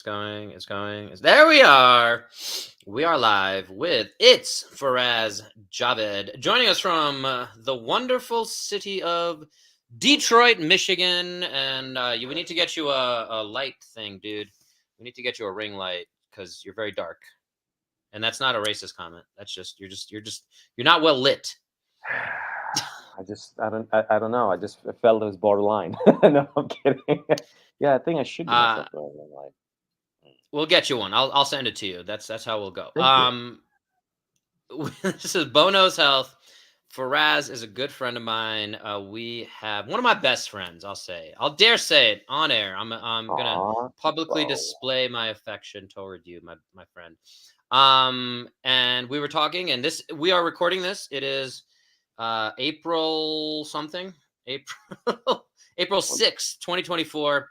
Going. It's going. There we are. We are live with it's Faraz Javed joining us from the wonderful city of Detroit, Michigan. And we need to get you a light thing, dude. We need to get you a ring light because you're very dark. And that's not a racist comment. That's you're not well lit. I don't know. I just felt it was borderline. No, I'm kidding. Yeah, I think I should give Uh, myself a ring light. Mm. we'll get you one. I'll send it to you. That's how we'll go. Thank you. This is Bono's Health. Faraz is a good friend of mine. We have one of my best friends. I'll dare say it on air. I'm gonna Aw, publicly Bo. display my affection toward you, my friend. And we were talking, and this we are recording this. It is April something, April Well, April 6th, 2024.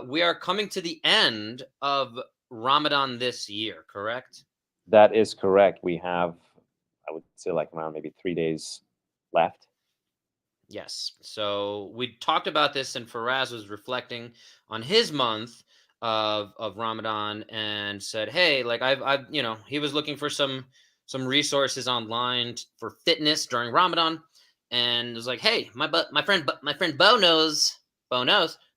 We are coming to the end of Ramadan this year, correct? that is correct. We have, I would say, like around maybe 3 days left. Yes. So we talked about this, and Faraz was reflecting on his month of Ramadan and said, "Hey, like he was looking for some resources online for fitness during Ramadan, and was like, hey, my friend Bo knows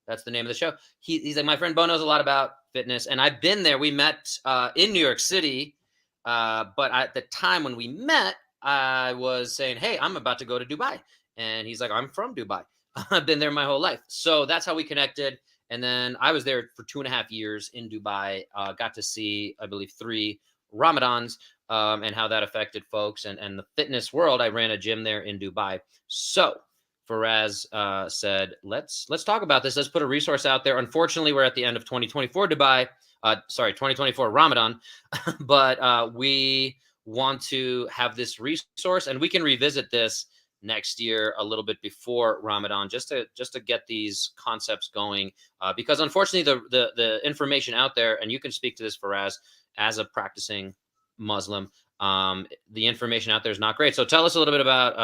that's the name of the show. He's like my friend Bo knows a lot about fitness, and I've been there. We met in New York City, but at the time when we met, I was saying, hey, I'm about to go to Dubai." And he's like, I'm from Dubai. I've been there my whole life. So that's how we connected. And then I was there for 2.5 years in Dubai. Got to see, I believe, 3 Ramadans, and how that affected folks and the fitness world. I ran a gym there in Dubai. So Faraz said, let's talk about this. Let's put a resource out there. Unfortunately, we're at the end of 2024 Dubai. 2024 Ramadan, but we want to have this resource, and we can revisit this next year a little bit before Ramadan, just to get these concepts going. Because unfortunately, the information out there, and you can speak to this, Faraz, as a practicing Muslim, the information out there is not great. So tell us a little bit about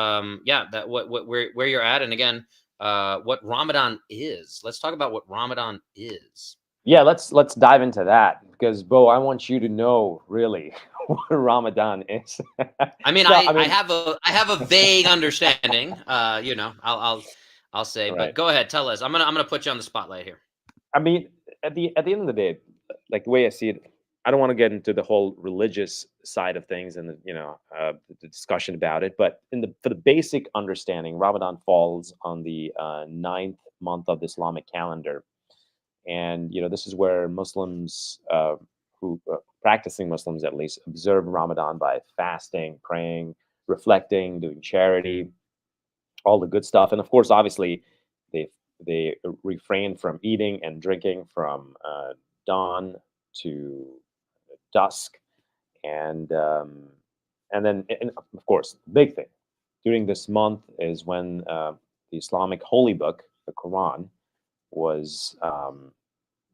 that what where you're at, and again, what Ramadan is. Let's talk about what Ramadan is. Yeah, let's dive into that because Bo, I want you to know really what Ramadan is. I mean, No, I I I mean, have a vague understanding. I'll say, but right. go ahead, tell us. I'm gonna put you on the spotlight here. I mean, at the end of the day, like the way I see it, I don't want to get into the whole religious side of things and the discussion about it. But for the basic understanding, Ramadan falls on the ninth month of the Islamic calendar, and this is where Muslims who practicing Muslims at least observe Ramadan by fasting, praying, reflecting, doing charity, all the good stuff. And of course, obviously, they they refrain from eating and drinking from dawn to dusk, and and of course, big thing during this month is when the Islamic holy book, the Quran, was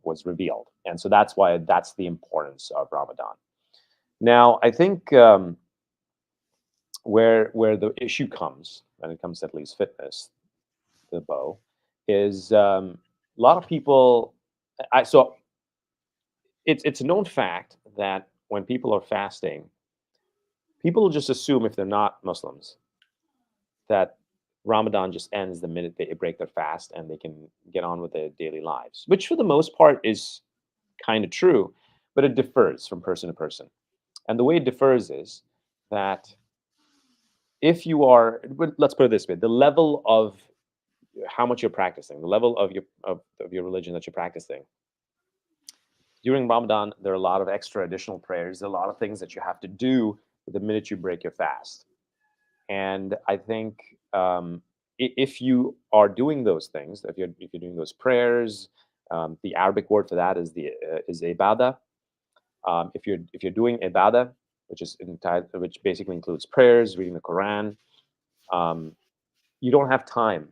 was revealed, and so that's why that's the importance of Ramadan. Now, I think where the issue comes when it comes to at least fitness, the bow, is a lot of people. So it's a known fact that when people are fasting, people just assume if they're not Muslims that Ramadan just ends the minute they break their fast and they can get on with their daily lives, which for the most part is kind of true, but it differs from person to person. And the way it differs is that if you are, let's put it this way, the level of how much you're practicing, the level of your religion that you're practicing. During Ramadan, there are a lot of extra additional prayers, there are a lot of things that you have to do the minute you break your fast. And I think if you are doing those things, if you're doing those prayers, the Arabic word for that is ibadah. If you're doing ibadah, which basically includes prayers, reading the Quran, um, you don't have time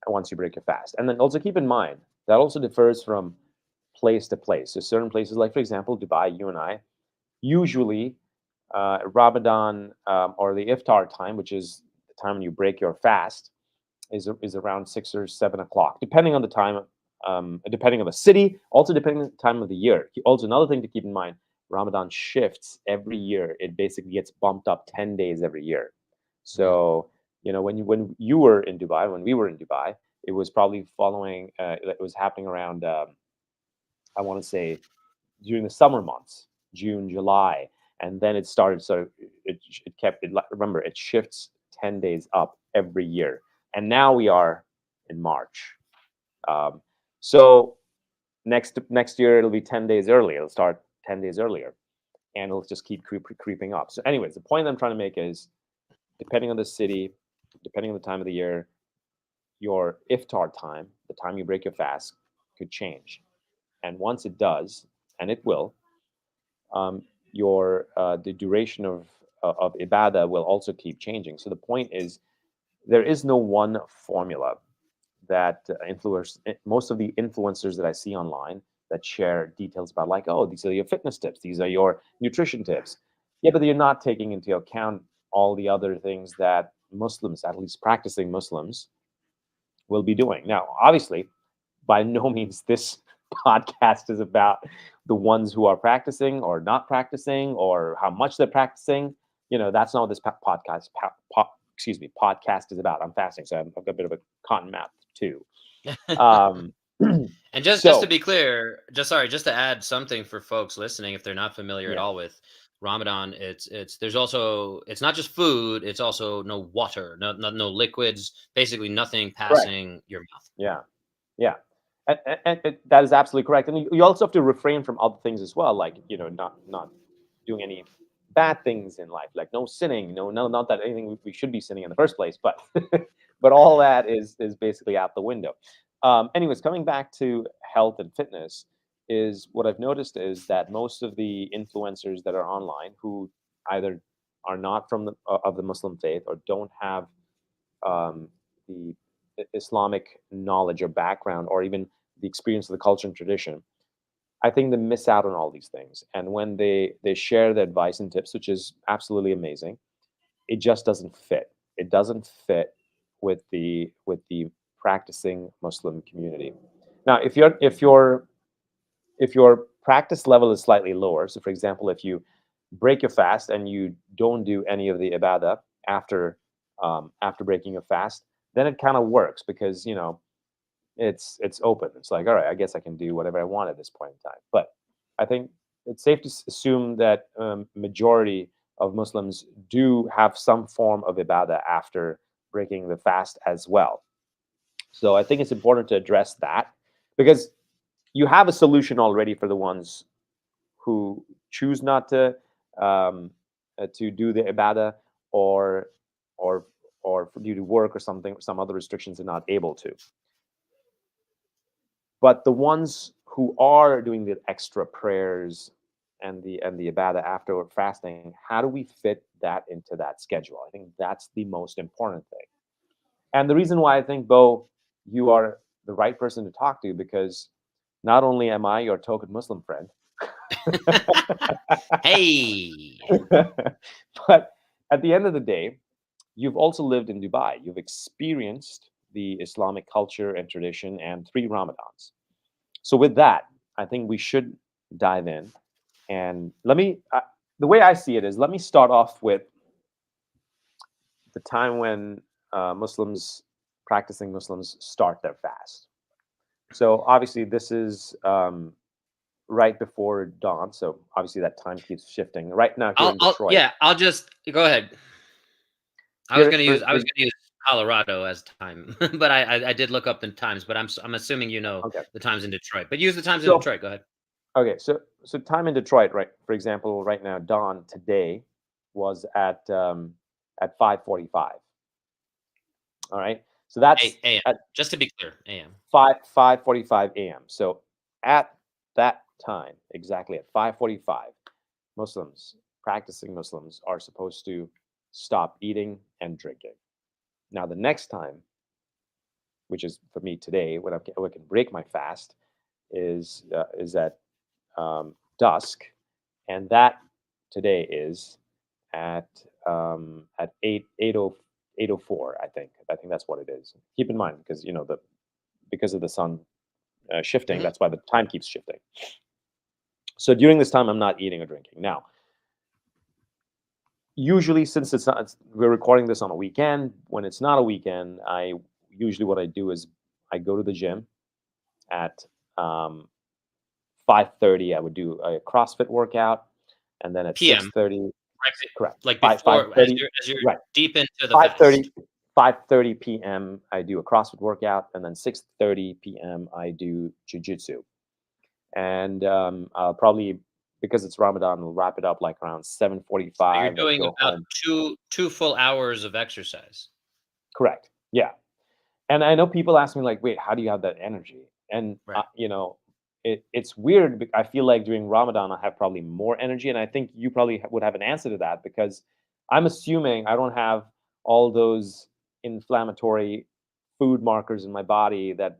once you break your fast. And then also keep in mind that also differs from place to place. So certain places, like for example, Dubai, you and I, usually Ramadan or the iftar time, which is the time when you break your fast, is around 6 or 7 o'clock, depending on the time depending on the city, also depending on the time of the year. Also, another thing to keep in mind: Ramadan shifts every year. It basically gets bumped up 10 days every year. Mm. So when you were in Dubai, when we were in Dubai, it was probably following. It was happening around. I want to say during the summer months, June, July, and then it started. So it kept it. Remember, it shifts 10 days up every year, and now we are in March. Um, so next year it'll be 10 days earlier. It'll start 10 days earlier, and it'll just keep creeping up. So, anyways, the point I'm trying to make is, depending on the city, depending on the time of the year, your iftar time, the time you break your fast, could change. And once it does, and it will, um, your the duration of ibadah will also keep changing. So the point is, there is no one formula that influence most of the influencers that I see online that share details about, like, oh, these are your fitness tips, these are your nutrition tips. Yeah, but you're not taking into account all the other things that Muslims, at least practicing Muslims, will be doing. Now, obviously, by no means this podcast is about the ones who are practicing or not practicing or how much they're practicing. That's not what this podcast is about. I'm fasting, so I've got a bit of a cotton mouth too. Um, And just to so be clear, just to add something for folks listening, if they're not familiar at yeah, all with Ramadan, there's also, it's not just food, it's also no water, no liquids, basically nothing correct. passing your mouth. Yeah, yeah, that is absolutely correct. And you also have to refrain from other things as well, like not doing any bad things in life, like no sinning, no, not that anything we should be sinning in the first place, but but all that is basically out the window. Anyways, coming back to health and fitness, is what I've noticed is that most of the influencers that are online, who either are not from of the Muslim faith, or don't have um, the Islamic knowledge or background, or even the experience of the culture and tradition, I think they miss out on all these things. And when they share the advice and tips, which is absolutely amazing, it just doesn't fit. It doesn't fit with the practicing Muslim community. Now, if your practice level is slightly lower, so for example, if you break your fast and you don't do any of the ibadah after breaking your fast, then it kind of works, because it's open. It's like, all right, I guess I can do whatever I want at this point in time. But I think it's safe to assume that majority of Muslims do have some form of ibadah after breaking the fast as well. So I think it's important to address that, because you have a solution already for the ones who choose not to do the ibadah, or or due to work or something, some other restrictions, are not able to. But the ones who are doing the extra prayers and the ibadah after fasting, how do we fit that into that schedule? I think that's the most important thing. And the reason why I think, Bo, you are the right person to talk to, because not only am I your token Muslim friend, Hey. but at the end of the day, you've also lived in Dubai. You've experienced the Islamic culture and tradition and 3 Ramadans. So with that, I think we should dive in. And the way I see it is, let me start off with the time when Muslims, practicing Muslims, start their fast. So obviously, this is right before dawn. So obviously, that time keeps shifting. Right now, here in Detroit, I'll just go ahead. here I was gonna use Colorado as time, but I did look up the times, but I'm assuming you know okay. the times in Detroit. But use the times in So Detroit. Go ahead. so time in Detroit, right? For example, right now, dawn today was at 5:45. All right. So that's AM. at Just to be clear, AM. 5:45 a.m. So at that time, exactly at 5:45, Muslims, practicing Muslims, are supposed to stop eating and drinking. Now, the next time, which is for me today, when I can break my fast, is at dusk, and that today is at 8:04. I think that's what it is. Keep in mind, because because of the sun shifting. Hmm. That's why the time keeps shifting. So during this time, I'm not eating or drinking. Now, usually, since we're recording this on a weekend, when it's not a weekend, I usually what I do is I go to the gym at um, 5:30. I would do a CrossFit workout, and then at PM, 6:30, right? correct, Like five before, thirty, as you're right, deep into the five fast. thirty, 5:30 p.m. I do a CrossFit workout, and then 6:30 p.m. I do jujitsu. And I'll probably, because it's Ramadan, we'll wrap it up like around So you're 7:45. I doing go about home. two full hours of exercise. Correct. Yeah. And I know people ask me like, "Wait, how do you have that energy?" And Right. it's weird. I feel like during Ramadan I have probably more energy, and I think you probably would have an answer to that because I'm assuming I don't have all those inflammatory food markers in my body that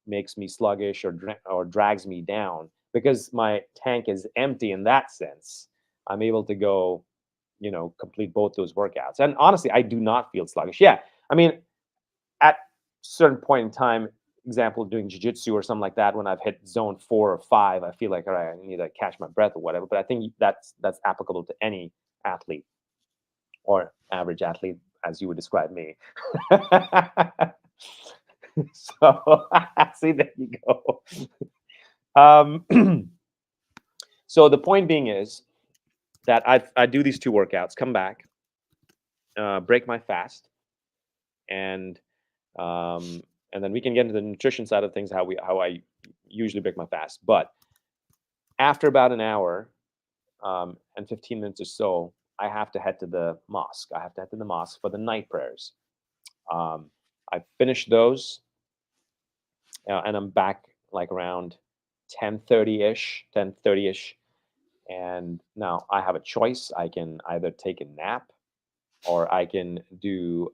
makes me sluggish or drags me down because my tank is empty in that sense. I'm able to go, complete both those workouts, and honestly, I do not feel sluggish. Yeah, I mean, at certain point in time, example doing jujitsu or something like that, when I've hit zone 4 or 5, I feel like all right, I need to catch my breath or whatever. But I think that's applicable to any athlete or average athlete, as you would describe me. So see, there you go. Um, so the point being is that I do these two workouts, come back, break my fast, and um, and then we can get into the nutrition side of things, how I usually break my fast. But after about an hour and 15 minutes or so, I have to head to the mosque. I have to head to the mosque for the night prayers. Um, I finish those, and I'm back like around 10:30 ish, 10:30 ish. And now I have a choice. I can either take a nap or I can do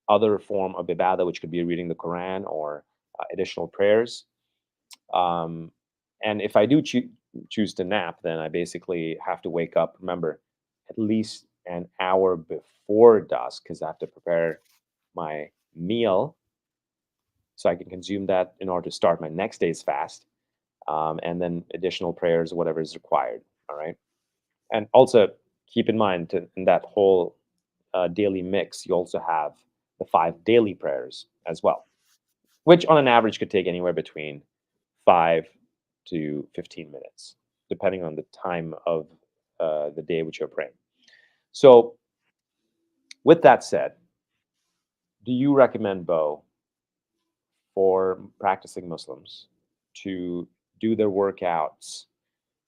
other form of ibadah, which could be reading the Quran or additional prayers. Um, and if I do choose to nap, then I basically have to wake up, remember, at least an hour before dusk because I have to prepare my meal so I can consume that in order to start my next day's fast. And then additional prayers, whatever is required. All right. And also keep in mind in that whole daily mix, you also have the 5 daily prayers as well, which on an average could take anywhere between 5 to 15 minutes, depending on the time of the day which you're praying. So, with that said, do you recommend, Bo, for practicing Muslims to do their workouts?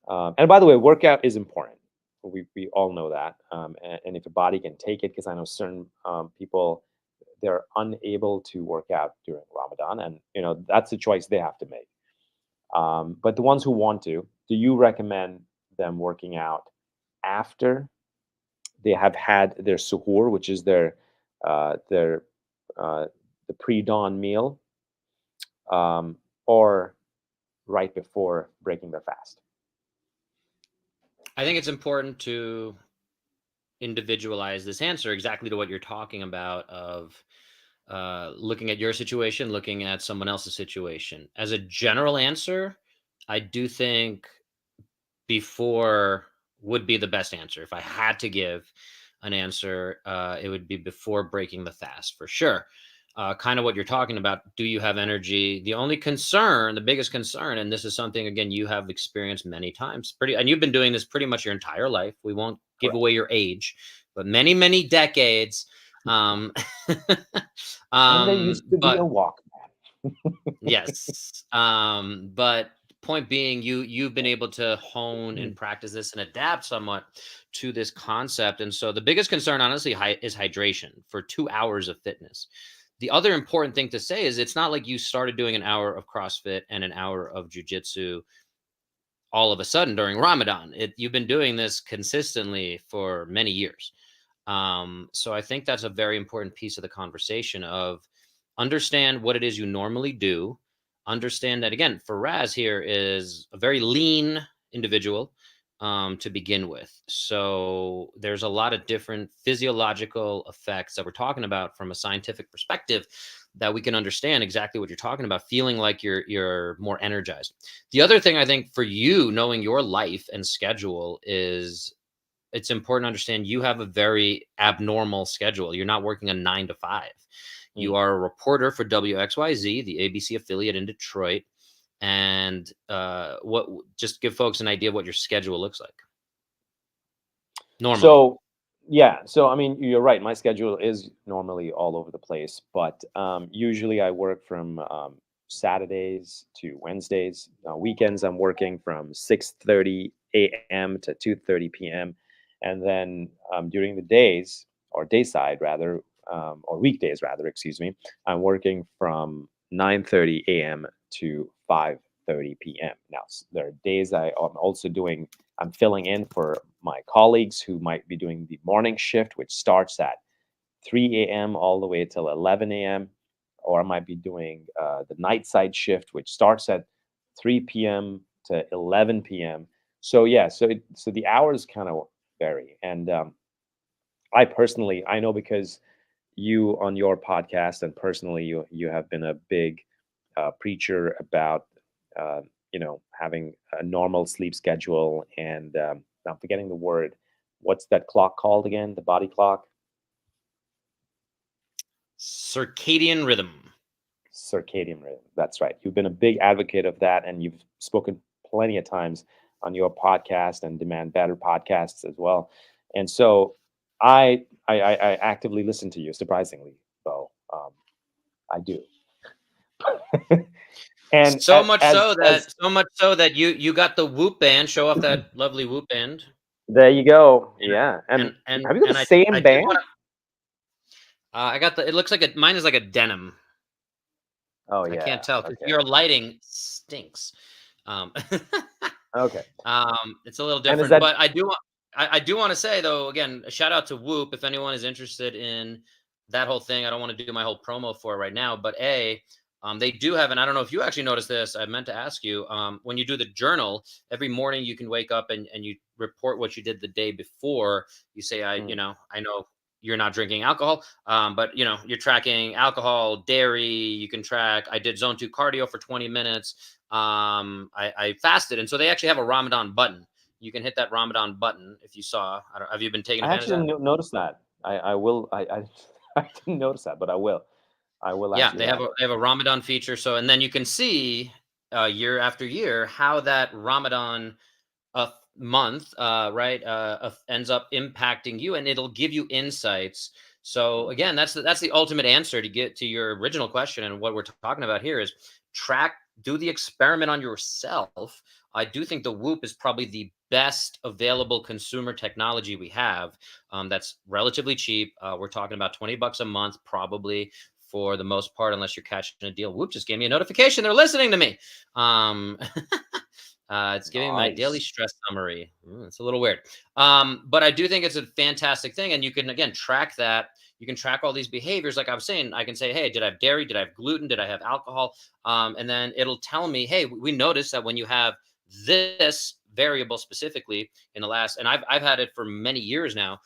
And by the way, workout is important. We all know that. And if your body can take it, because I know certain people, they're unable to work out during Ramadan, and that's a choice they have to make. But the ones who want to, do you recommend them working out after they have had their suhoor, which is their uh, the pre-dawn meal, or right before breaking their fast? I think it's important to individualize this answer exactly to what you're talking about of looking at your situation, looking at someone else's situation. As a general answer, I do think before would be the best answer. If I had to give an answer, it would be before breaking the fast for sure. Kind of what you're talking about. Do you have energy? The only concern, the biggest concern, and this is something again you have experienced many times, and you've been doing this pretty much your entire life. We won't give Correct. away your age, but many, many decades. Um, And there used to be a but Walkman. yes. But point being, you've been able to hone and practice this and adapt somewhat to this concept. And so the biggest concern, honestly, is hydration for 2 hours of fitness. The other important thing to say is it's not like you started doing an hour of CrossFit and an hour of jujitsu all of a sudden during Ramadan. You've been doing this consistently for many years. So I think that's a very important piece of the conversation of understand what it is you normally do. Understand that again, Faraz here is a very lean individual. to begin with. So there's a lot of different physiological effects that we're talking about from a scientific perspective that we can understand exactly what you're talking about, feeling like you're more energized. The other thing I think for you, knowing your life and schedule, is it's important to understand you have a very abnormal schedule. You're not working a 9 to 5. You Mm. are a reporter for WXYZ, the ABC affiliate in Detroit. And what just give folks an idea of what your schedule looks like normally. So, yeah, so I mean, you're right. My schedule is normally all over the place, but usually I work from Saturdays to Wednesdays. Weekends I'm working from 6:30 a.m. to 2:30 p.m. And then during the days, or dayside rather, or weekdays rather, excuse me, I'm working from 9:30 a.m. to 5:30 p.m. Now, there are days I'm also doing, I'm filling in for my colleagues who might be doing the morning shift, which starts at 3 a.m. all the way till 11 a.m. Or I might be doing the night side shift, which starts at 3 p.m. to 11 p.m. So yeah, so the hours kind of vary, and I personally, I know because you on your podcast and personally you have been a big preacher about uh, having a normal sleep schedule, and I'm forgetting the word. What's that clock called again? The body clock? Circadian rhythm. Circadian rhythm. That's right. You've been a big advocate of that, and you've spoken plenty of times on your podcast and Demand Better podcasts as well. And so I actively listen to you, surprisingly, though. I do. And So much so that you got the Whoop band. Show off that lovely Whoop band. there you go. Yeah. And And have you got the and I same did band? want to. I got the. It looks like a mine is like a denim. Oh I can't yeah. tell because Okay. your lighting stinks. Um, Okay. it's a little And is different, that but I do want to say though, again, a shout out to Whoop if anyone is interested in that whole thing. I don't want to do my whole promo for it right now, but they do have, and I don't know if you actually noticed this. I meant to ask you, when you do the journal every morning, you can wake up and you report what you did the day before. You say, mm, I know you're not drinking alcohol, but you're tracking alcohol, dairy. You can track. I did zone 2 cardio for 20 minutes. I fasted, and so they actually have a Ramadan button. You can hit that Ramadan button if you saw. I don't, have you been taking I advantage actually of that? didn't notice that. I will I I didn't notice that, but I will. I will Yeah, actually have a look. they have a Ramadan feature. So, and then you can see year after year how that Ramadan month, right, ends up impacting you, and it'll give you insights. So Mhm. again, that's the ultimate answer to get to your original question, and what we're talking about here is track, do the experiment on yourself. I do think the Whoop is probably the best available consumer technology we have. That's relatively cheap. We're talking about $20 a month, probably for the most part, unless you're catching a deal. Whoop just gave me a notification. They're listening to me. Um, it's giving me my daily Nice. stress summary. It's a little weird. But I do think it's a fantastic thing. And you can, again, track that. You can track all these behaviors. Like I was saying, I can say, hey, did I have dairy? Did I have gluten? Did I have alcohol? And then it'll tell me, hey, we noticed that when you have this variable specifically in the last, and I've had it for many years now.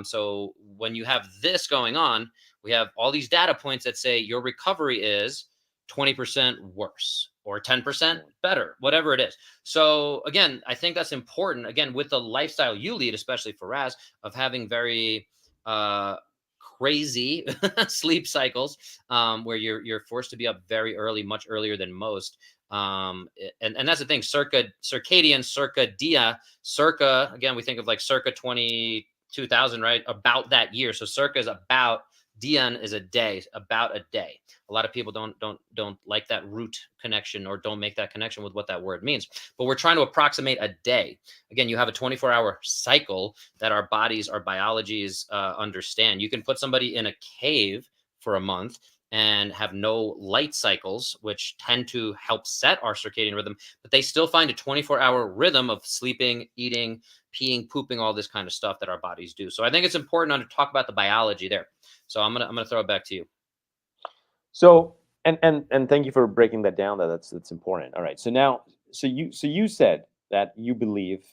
So when you have this going on, we have all these data points that say your recovery is 20% worse or 10% Mm. better, whatever it is. So again, I think that's important. Again, with the lifestyle you lead, especially for Raz, of having very uh, crazy sleep cycles, where you're forced to be up very early, much earlier than most. And that's the thing. Circadian, circa dia, circa. Again, we think of like circa 2000, right? About that year. So circa is about. Dian is a day, about a day. A lot of people don't like that root connection or don't make that connection with what that word means. But we're trying to approximate a day. Again, you have a 24-hour cycle that our bodies, our biologies understand. You can put somebody in a cave for a month and have no light cycles, which tend to help set our circadian rhythm, but they still find a 24-hour rhythm of sleeping, eating, peeing, pooping, all this kind of stuff that our bodies do. So I think it's important to talk about the biology there. So I'm gonna throw it back to you. So and thank you for breaking that down. That's important. All right. So now, so you said that you believe.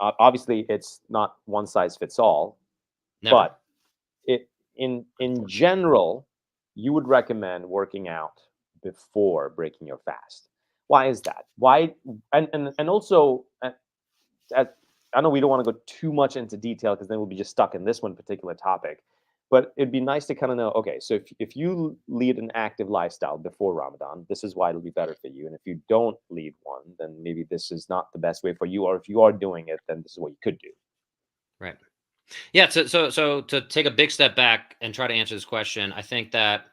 Obviously, it's not one size fits all, Never. but it in Unfortunately. general, you would recommend working out before breaking your fast. Why is that? Why and also at, I know we don't want to go too much into detail because then we'll be just stuck in this one particular topic. But it'd be nice to kind of know, okay, so if you lead an active lifestyle before Ramadan, this is why it'll be better for you. And if you don't lead one, then maybe this is not the best way for you. Or if you are doing it, then this is what you could do. Right. Yeah. So to take a big step back and try to answer this question, I think that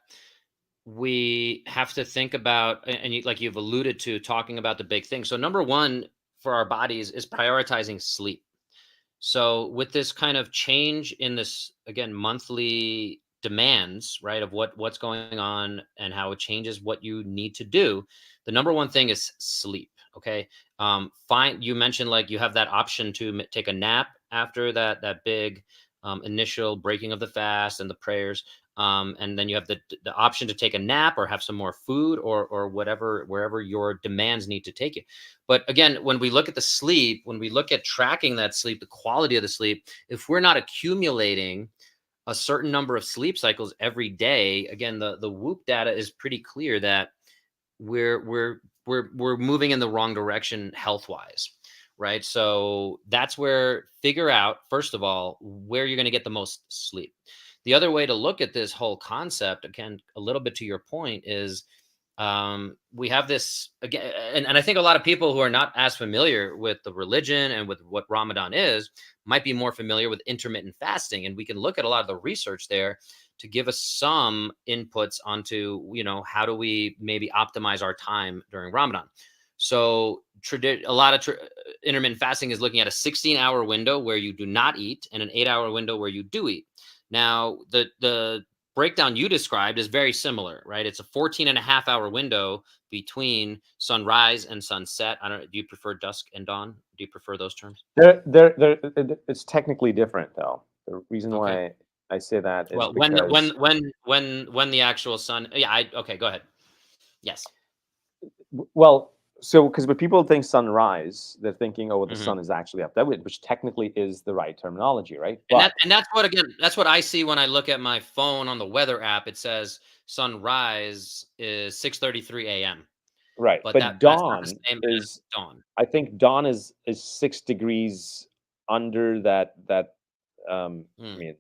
we have to think about, and you, like you've alluded to, talking about the big thing. So number one for our bodies is prioritizing sleep. So with this kind of change in this again monthly demands, right, of what's going on and how it changes what you need to do, the number one thing is sleep. Okay, fine. You mentioned like you have that option to take a nap after that big initial breaking of the fast and the prayers. And then you have the option to take a nap or have some more food or whatever wherever your demands need to take you. But again, when we look at the sleep, when we look at tracking that sleep, the quality of the sleep, if we're not accumulating a certain number of sleep cycles every day, again, the Whoop data is pretty clear that we're moving in the wrong direction health wise, right? So that's where figure out first of all where you're going to get the most sleep. The other way to look at this whole concept, again, a little bit to your point, is we have this again, and I think a lot of people who are not as familiar with the religion and with what Ramadan is might be more familiar with intermittent fasting, and we can look at a lot of the research there to give us some inputs onto how do we maybe optimize our time during Ramadan. So a lot of intermittent fasting is looking at a 16-hour window where you do not eat and an 8-hour window where you do eat. Now, the breakdown you described is very similar, right? It's a 14 and a half hour window between sunrise and sunset. I don't Do you prefer dusk and dawn? Do you prefer those terms? It's technically different, though. The reason Okay. why I say that is Well, when the because, when the actual sun, yeah, okay, go ahead. Yes. well, so because when people think sunrise, they're thinking, oh, well, the Mhm. sun is actually up. Which technically is the right terminology, right? And But that's what, again, that's what I see when I look at my phone on the weather app. It says sunrise is 6:33 a.m. right, But but that's not the dawn same as is, dawn. I think dawn is 6 degrees under that. I Mm, mean,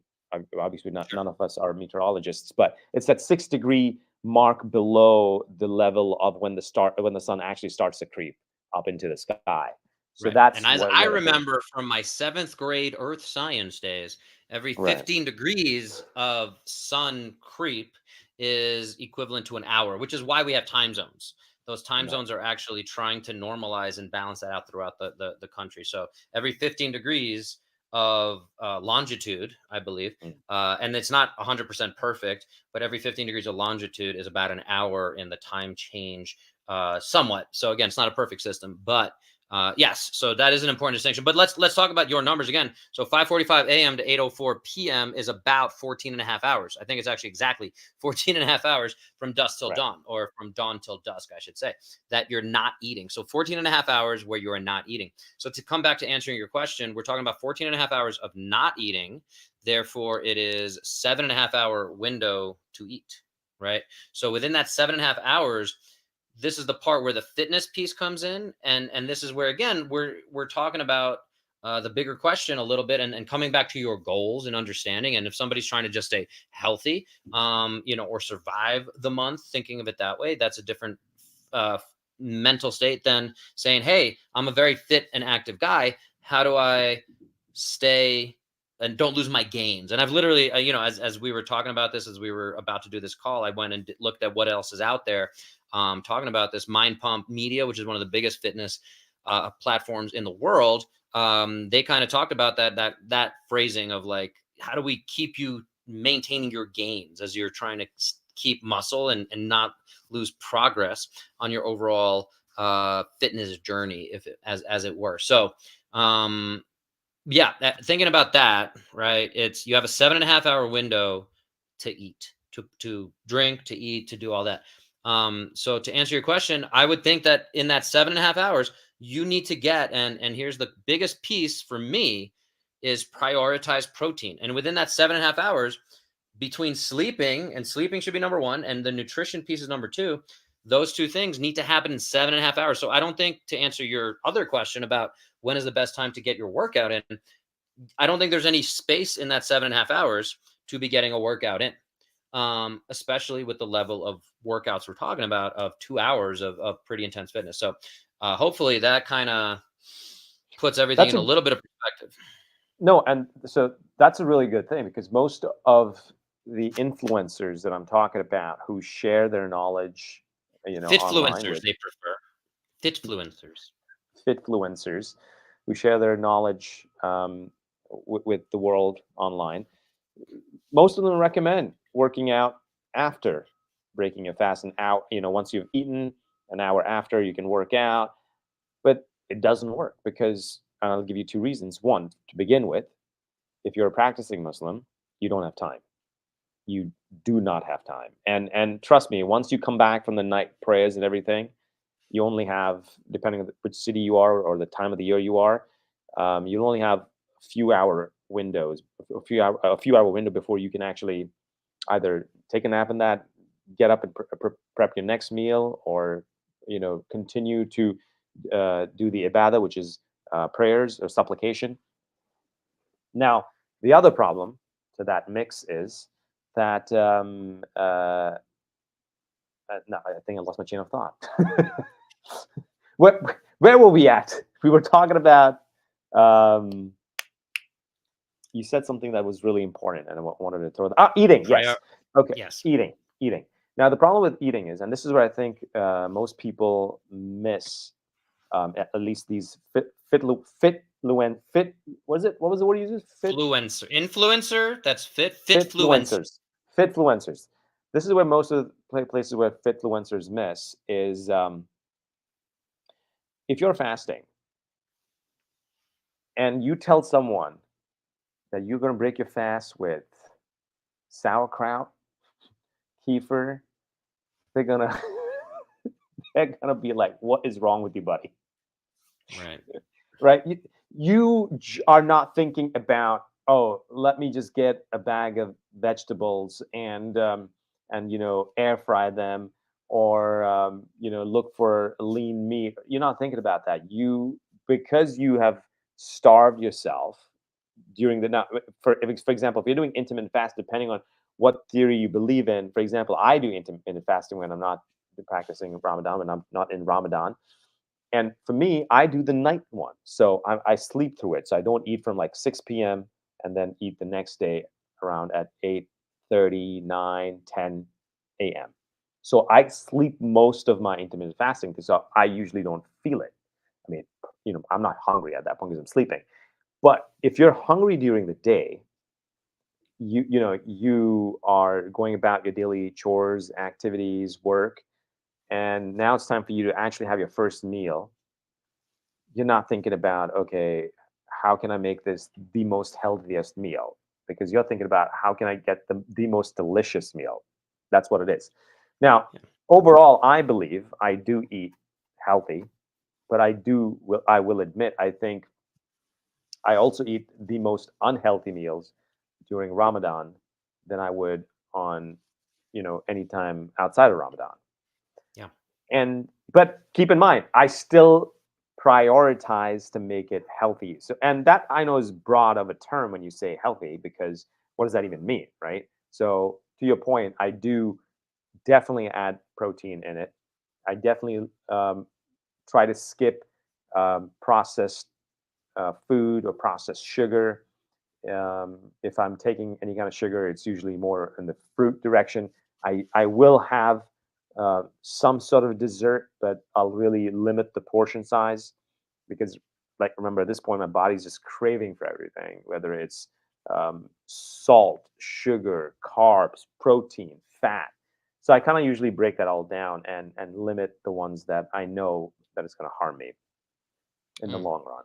obviously not, sure. none of us are meteorologists, but it's that 6 degree mark below the level of when the sun actually starts to creep up into the sky. So Right. And that's as I what I think. remember from my seventh grade earth science days, every Right. 15 degrees of sun creep is equivalent to an hour, which is why we have time zones. Those time Right. zones are actually trying to normalize and balance that out throughout the country. So every 15 degrees of longitude, I believe, Mm. and it's not 100% perfect, but every 15 degrees of longitude is about an hour in the time change, somewhat. So again, it's not a perfect system, but yes, so that is an important distinction. But let's talk about your numbers again. So 5:45 a.m. to 8:04 p.m. is about 14 and a half hours. I think it's actually exactly 14 and a half hours from dusk till Right. dawn, or from dawn till dusk, I should say, that you're not eating. So 14 and a half hours where you are not eating. So to come back to answering your question, we're talking about 14 and a half hours of not eating. Therefore, it is 7.5 hour window to eat, right? So within that 7.5 hours, this is the part where the fitness piece comes in, and this is where again we're talking about the bigger question a little bit, and coming back to your goals and understanding. And if somebody's trying to just stay healthy, or survive the month, thinking of it that way, that's a different uh, mental state than saying, hey, I'm a very fit and active guy. How do I stay and don't lose my gains? And I've literally, as we were talking about this, as we were about to do this call, I went and looked at what else is out there, talking about this. Mind Pump Media, which is one of the biggest fitness platforms in the world, they kind of talked about that phrasing of like, how do we keep you maintaining your gains as you're trying to keep muscle and not lose progress on your overall fitness journey, if it, as it were. So um, yeah, thinking about that, right? It's You have a 7.5 hour window to eat, to drink, to eat, to do all that. So to answer your question, I would think that in that 7.5 hours, you need to get, and here's the biggest piece for me, is prioritize protein. And within that 7.5 hours, between sleeping, and sleeping should be number one, and the nutrition piece is number two, those two things need to happen in 7.5 hours. So I don't think, to answer your other question about when is the best time to get your workout in, I don't think there's any space in that 7.5 hours to be getting a workout in, especially with the level of workouts we're talking about of 2 hours of pretty intense fitness. So hopefully that kind of puts everything That's in a a little bit of perspective. no, and so that's a really good thing because most of the influencers that I'm talking about who share their knowledge, online Fitfluencers, with they prefer. Fitfluencers. fitfluencers who share their knowledge with the world online, most of them recommend working out after breaking a fast, an hour. Once you've eaten, an hour after you can work out, but it doesn't work because I'll give you two reasons. One, to begin with, if you're a practicing Muslim, you don't have time. You do not have time. And trust me, once you come back from the night prayers and everything, you only have, depending on which city you are or the time of the year you are, you only have a few hour windows, a few hour window before you can actually either take a nap in that, get up and prep your next meal, or continue to do the ibadah, which is prayers or supplication. Now, the other problem to that mix is that no, I think I lost my chain of thought. Where were we at? We were talking about. Um, you said something that was really important, and I wanted to throw. Eating. Prior Yes. Okay. Yes. Eating. Eating. Now, the problem with eating is, and this is where I think most people miss, at least these fit. Was it? What was the word you used? Influencer, that's fitfluencer. Fitfluencers. Fitfluencers. This is where most of the places where fitfluencers miss is, if you're fasting and you tell someone that you're going to break your fast with sauerkraut, kefir, they're gonna they're gonna be like, "What is wrong with you, buddy?" Right. Right? You are not thinking about, oh, let me just get a bag of vegetables and air fry them, or look for lean meat. You're not thinking about that. Because you have starved yourself during the night. For example, if you're doing intermittent fast, depending on what theory you believe in. For example, I do intermittent fasting when I'm not practicing Ramadan, when I'm not in Ramadan. And for me, I do the night one. So I sleep through it. So I don't eat from like 6 p.m. and then eat the next day around at 8:30, 9, 10 a.m. So I sleep most of my intermittent fasting because I usually don't feel it. I mean, I'm not hungry at that point because I'm sleeping. But if you're hungry during the day, you are going about your daily chores, activities, work, and now it's time for you to actually have your first meal. You're not thinking about, okay, how can I make this the most healthiest meal? Because you're thinking about how can I get the most delicious meal. That's what it is. Now, Yeah. overall, I believe I do eat healthy, but I will admit, I think I also eat the most unhealthy meals during Ramadan than I would on, any time outside of Ramadan. Yeah. And but keep in mind, I still prioritize to make it healthy. So, and that I know is broad of a term when you say healthy, because what does that even mean, right? So, to your point, I do definitely add protein in it. I definitely try to skip processed food or processed sugar. If I'm taking any kind of sugar, it's usually more in the fruit direction. I will have some sort of dessert, but I'll really limit the portion size because, like, remember at this point, my body's just craving for everything, whether it's salt, sugar, carbs, protein, fat. So I kind of usually break that all down and limit the ones that I know that it's going to harm me in the Mm. long run.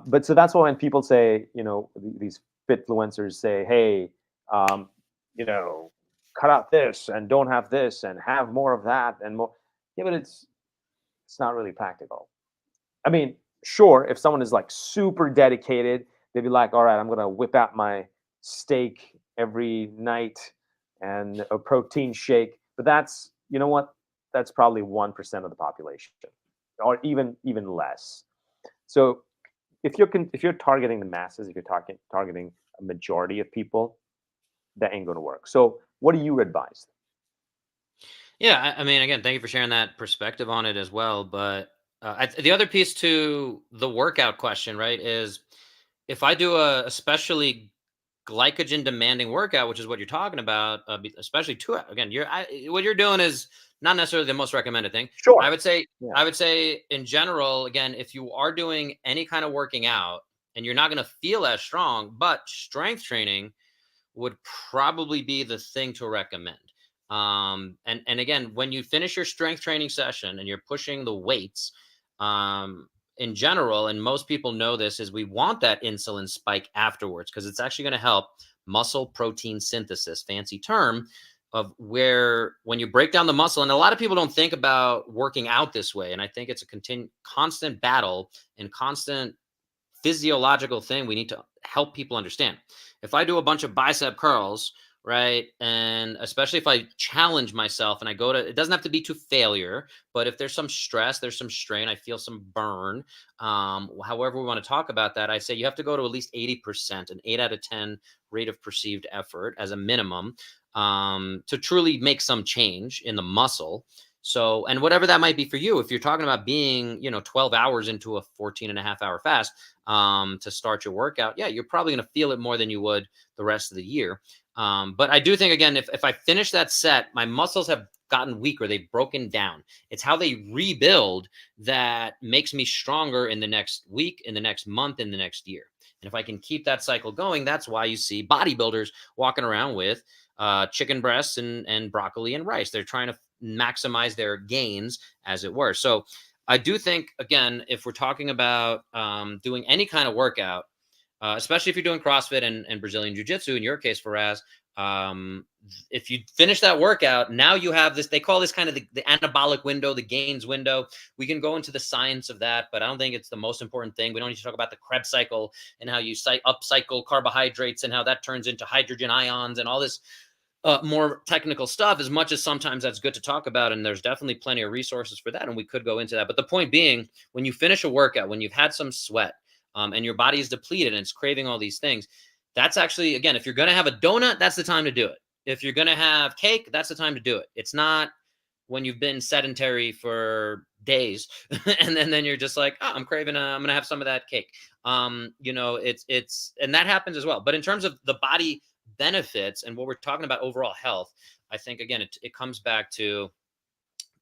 But so that's why when people say, these fitfluencers say, hey, um, you know, cut out this and don't have this and have more of that and more. Yeah, but it's not really practical. I mean, sure, if someone is like super dedicated, they'd be like, all right, I'm gonna whip out my steak every night and a protein shake. But that's, you know what? That's probably 1% of the population, or even less. So if you're targeting the masses, if you're targeting a majority of people, that ain't gonna work. So what do you advise? Yeah, I mean, again, thank you for sharing that perspective on it as well. But the other piece to the workout question, right, is if I do a especially glycogen demanding workout, which is what you're talking about, especially again, what you're doing is not necessarily the most recommended thing. I Sure. would say, Yeah. I would say in general, again, if you are doing any kind of working out and you're not going to feel as strong, but strength training would probably be the thing to recommend. And again, when you finish your strength training session and you're pushing the weights, um, in general, and most people know this, is we want that insulin spike afterwards because it's actually going to help muscle protein synthesis, fancy term, of where when you break down the muscle, and a lot of people don't think about working out this way, and I think it's a constant battle and constant physiological thing we need to help people understand. If I do a bunch of bicep curls, right, and especially if I challenge myself and I go to, it doesn't have to be to failure, but if there's some stress, there's some strain, I feel some burn, however we want to talk about that, I say you have to go to at least 80%, an 8 out of 10 rate of perceived effort as a minimum, to truly make some change in the muscle. So, and whatever that might be for you, if you're talking about being, 12 hours into a 14 and a half hour fast, to start your workout, yeah, you're probably going to feel it more than you would the rest of the year. But I do think, again, if I finish that set, my muscles have gotten weaker, they've broken down. It's how they rebuild that makes me stronger in the next week, in the next month, in the next year. And if I can keep that cycle going, that's why you see bodybuilders walking around with chicken breasts and broccoli and rice. They're trying to maximize their gains, as it were. So I do think, again, if we're talking about doing any kind of workout, especially if you're doing CrossFit and Brazilian Jiu Jitsu, in your case, Faraz, if you finish that workout, now you have this, they call this kind of the anabolic window, the gains window. We can go into the science of that, but I don't think it's the most important thing. We don't need to talk about the Krebs cycle and how you upcycle carbohydrates and how that turns into hydrogen ions and all this more technical stuff, as much as sometimes that's good to talk about. And there's definitely plenty of resources for that. And we could go into that. But the point being, when you finish a workout, when you've had some sweat, and your body is depleted and it's craving all these things, that's actually, again, if you're going to have a donut, that's the time to do it. If you're going to have cake, that's the time to do it. It's not when you've been sedentary for days and then you're just like, oh, I'm craving, I'm going to have some of that cake. And that happens as well. But in terms of the body benefits and what we're talking about overall health, I think, again, it comes back to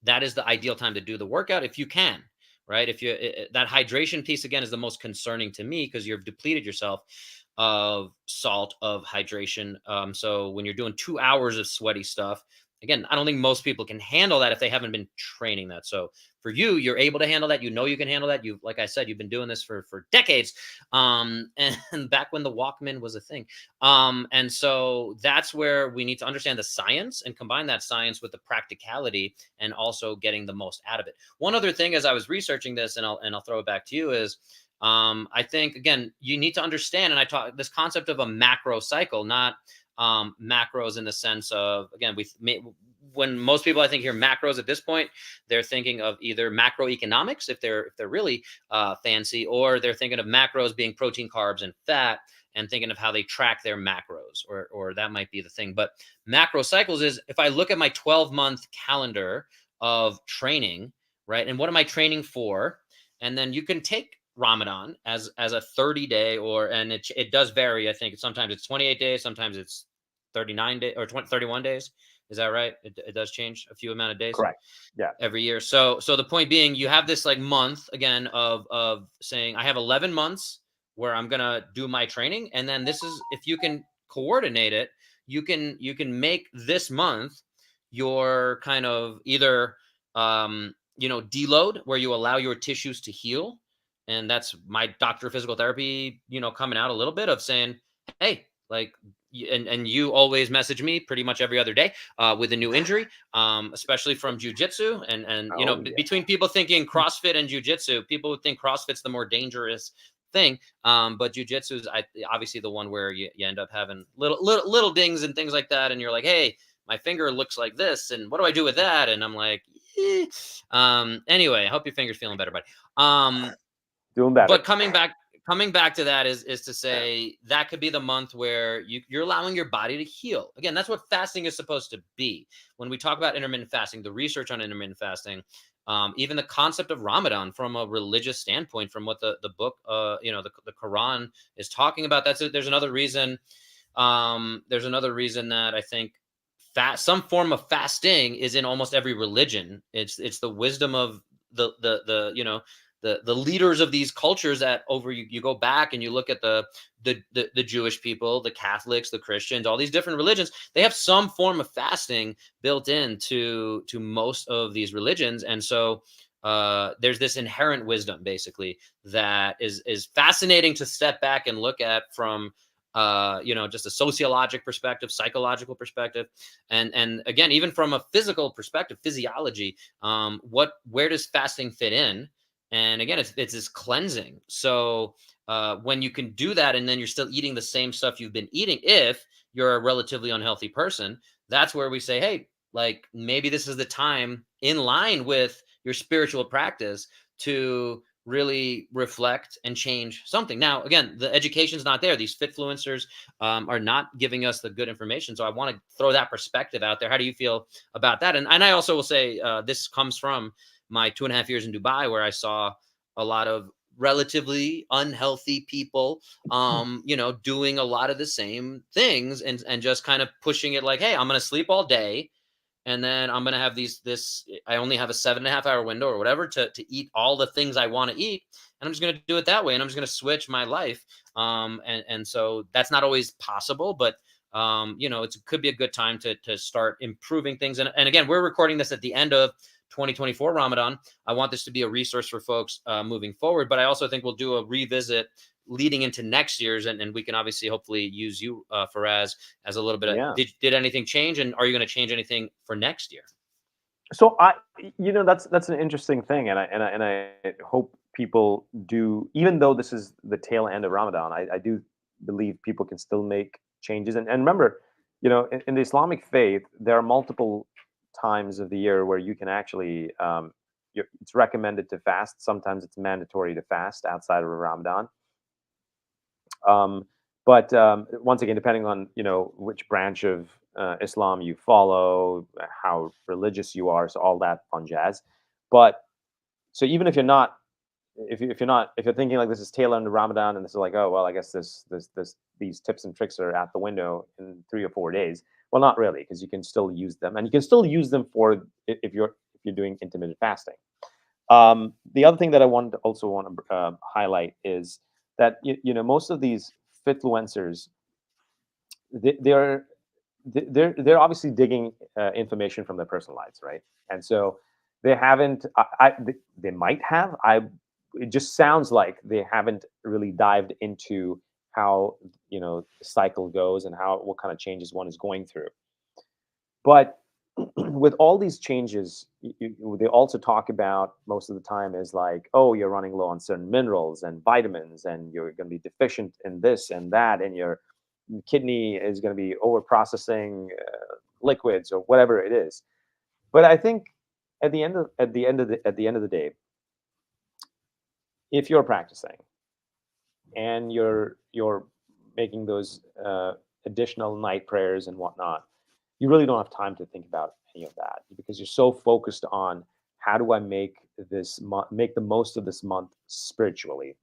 that is the ideal time to do the workout if you can, right? If that hydration piece, again, is the most concerning to me because you've depleted yourself of salt, of hydration. So when you're doing 2 hours of sweaty stuff, again, I don't think most people can handle that if they haven't been training that. So for you, you're able to handle that. You can handle that. You, like I said, you've been doing this for decades, and back when the Walkman was a thing. And so that's where we need to understand the science and combine that science with the practicality and also getting the most out of it. One other thing, as I was researching this, and I'll throw it back to you, is I think, again, you need to understand, and I talk this concept of a macro cycle, not macros in the sense of, again, when most people I think hear macros at this point, they're thinking of either macroeconomics if they're really fancy, or they're thinking of macros being protein, carbs, and fat, and thinking of how they track their macros, or that might be the thing. But macro cycles is if I look at my 12-month calendar of training, right, and what am I training for, and then you can take Ramadan as a 30-day, and it does vary. I think sometimes it's 28 days, sometimes it's 39 days or 31 days. Is that right? It does change a few amount of days Correct. Yeah. every year. So the point being, you have this like month again of saying I have 11 months where I'm gonna do my training, and then this is, if you can coordinate it, you can make this month your kind of either deload, where you allow your tissues to heal. And that's my doctor of physical therapy, coming out a little bit of saying, hey, like, and you always message me pretty much every other day with a new injury, especially from jujitsu. And Oh between people thinking CrossFit and jujitsu, people would think CrossFit's the more dangerous thing. But jujitsu is obviously the one where you end up having little dings and things like that, and you're like, hey, my finger looks like this, and what do I do with that? And I'm like, eh. Anyway, I hope your finger's feeling better, buddy. Um, doing but better. coming back to that is to say that could be the month where you're allowing your body to heal. Again, that's what fasting is supposed to be. When we talk about intermittent fasting, the research on intermittent fasting, even the concept of Ramadan from a religious standpoint, from what the book, the Quran is talking about. There's another reason. There's another reason that I think some form of fasting is in almost every religion. It's the wisdom of the leaders of these cultures that over you go back and you look at the Jewish people, the Catholics, the Christians, all these different religions. They have some form of fasting built into to most of these religions, and so there's this inherent wisdom basically that is fascinating to step back and look at from just a sociologic perspective, psychological perspective, and again, even from a physical perspective, physiology. Where does fasting fit in? And again, it's this cleansing. So when you can do that, and then you're still eating the same stuff you've been eating, if you're a relatively unhealthy person, that's where we say, hey, like maybe this is the time in line with your spiritual practice to really reflect and change something. Now, again, the education's not there. These fitfluencers are not giving us the good information. So I want to throw that perspective out there. How do you feel about that? And I also will say this comes from my 2.5 years in Dubai, where I saw a lot of relatively unhealthy people, doing a lot of the same things and just kind of pushing it like, hey, I'm going to sleep all day, and then I'm gonna have this. I only have a 7.5 hour window or whatever to eat all the things I want to eat, and I'm just gonna do it that way, and I'm just gonna switch my life. And so that's not always possible, but it could be a good time to start improving things. And again, we're recording this at the end of 2024 Ramadan. I want this to be a resource for folks moving forward, but I also think we'll do a revisit leading into next year's, and we can obviously hopefully use you, Faraz, as a little bit of Yeah. did anything change, and are you going to change anything for next year? So that's an interesting thing, and I hope people do. Even though this is the tail end of Ramadan, I do believe people can still make changes. And remember, in the Islamic faith, there are multiple times of the year where you can actually. It's recommended to fast. Sometimes it's mandatory to fast outside of Ramadan. Um, but once again, depending on which branch of Islam you follow, how religious you are, so all that fun jazz. But so even if you're not, if you're thinking like this is tail end of Ramadan and this is like, oh well, I guess these tips and tricks are out the window in 3 or 4 days. Well, not really, because you can still use them, and you can still use them for if you're doing intermittent fasting. The other thing that I want to highlight is that most of these fitfluencers, they, they're they're obviously digging information from their personal lives, right? And so they haven't. They might have. It just sounds like they haven't really dived into how the cycle goes and how what kind of changes one is going through. But with all these changes, they also talk about most of the time is like, oh, you're running low on certain minerals and vitamins, and you're going to be deficient in this and that, and your kidney is going to be over processing liquids or whatever it is. But I think at the end of the day, if you're practicing and you're making those additional night prayers and whatnot, you really don't have time to think about any of that because you're so focused on how do I make the most of this month spiritually,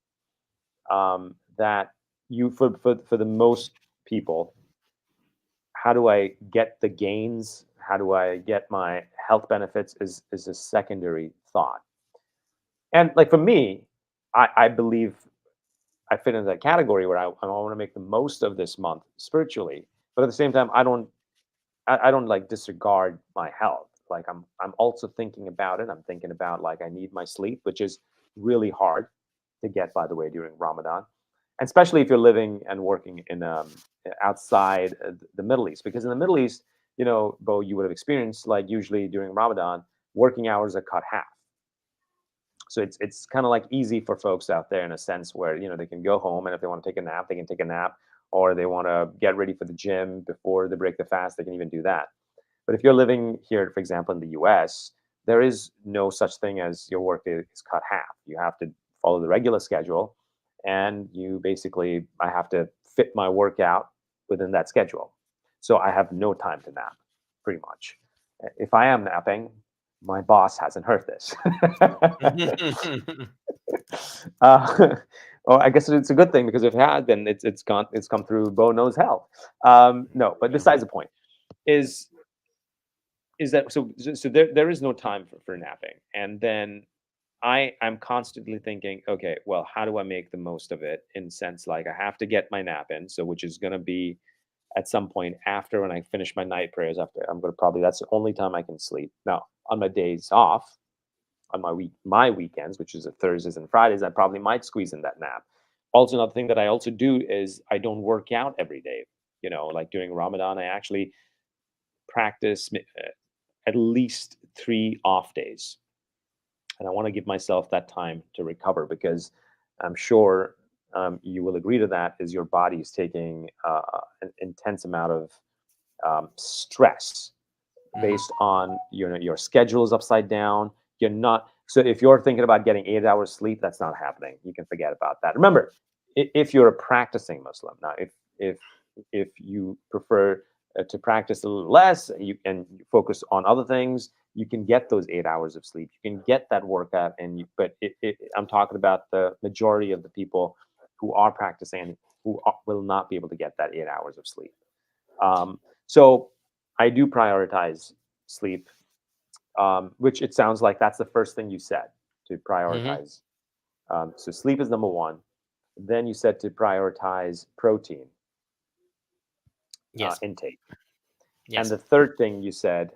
that for the most people, how do I get the gains? How do I get my health benefits is a secondary thought. And like for me, I believe I fit into that category where I want to make the most of this month spiritually, but at the same time, I don't like disregard my health. Like I'm also thinking about it. I'm thinking about like I need my sleep, which is really hard to get, by the way, during Ramadan. and especially if you're living and working in outside the Middle East, because in the Middle East, Bo, you would have experienced, like, usually during Ramadan, working hours are cut half. So it's kind of like easy for folks out there in a sense where they can go home, and if they want to take a nap, they can take a nap, or they want to get ready for the gym before they break the fast, they can even do that. But if you're living here, for example, in the US, there is no such thing as your workday is cut half. You have to follow the regular schedule, and I have to fit my workout within that schedule. So I have no time to nap, pretty much. If I am napping, my boss hasn't heard this. uh, or I guess it's a good thing, because if it had, then it's come through Bo knows hell. No, but Yeah. besides the point is is that so there is no time for napping, and then I'm constantly thinking, okay, well, how do I make the most of it, in sense, like, I have to get my nap in, so which is going to be at some point after when I finish my night prayers. After, I'm going to probably, that's the only time I can sleep. Now on my days off, on my weekends, which is Thursdays and Fridays, I probably might squeeze in that nap. Also, another thing that I also do is I don't work out every day. Like during Ramadan, I actually practice at least 3 off days, and I want to give myself that time to recover, because I'm sure you will agree to that. Is your body is taking an intense amount of stress Mhm. based on your schedule is upside down. You're not, so if you're thinking about getting 8 hours sleep, that's not happening. You can forget about that. Remember, if you're a practicing Muslim, now if you prefer to practice a little less, you focus on other things, you can get those 8 hours of sleep. You can get that workout, but I'm talking about the majority of the people who are practicing, will not be able to get that 8 hours of sleep. So I do prioritize sleep, which it sounds like that's the first thing you said, to Mhm. prioritize. So sleep is number one. Then you said to prioritize protein Yes. intake. And Yes. the third thing you said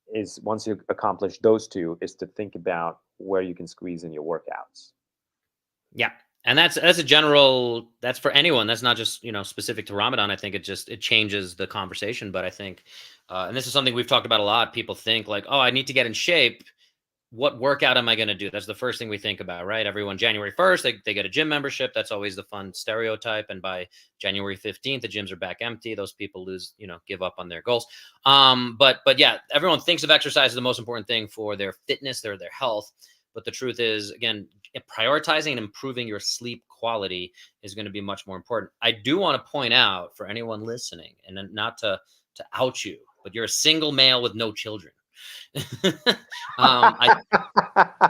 is, once you accomplish those two, is to think about where you can squeeze in your workouts. Yeah. And that's a general, that's for anyone. That's not just, specific to Ramadan. I think it changes the conversation, but I think and this is something we've talked about a lot. People think like, "Oh, I need to get in shape. What workout am I going to do?" That's the first thing we think about, right? Everyone, January 1st, they get a gym membership. That's always the fun stereotype. And by January 15th, the gyms are back empty. Those people give up on their goals. But yeah, everyone thinks of exercise as the most important thing for their fitness, their health. But the truth is, again, prioritizing and improving your sleep quality is going to be much more important. I do want to point out for anyone listening, and not to out you, but you're a single male with no children. I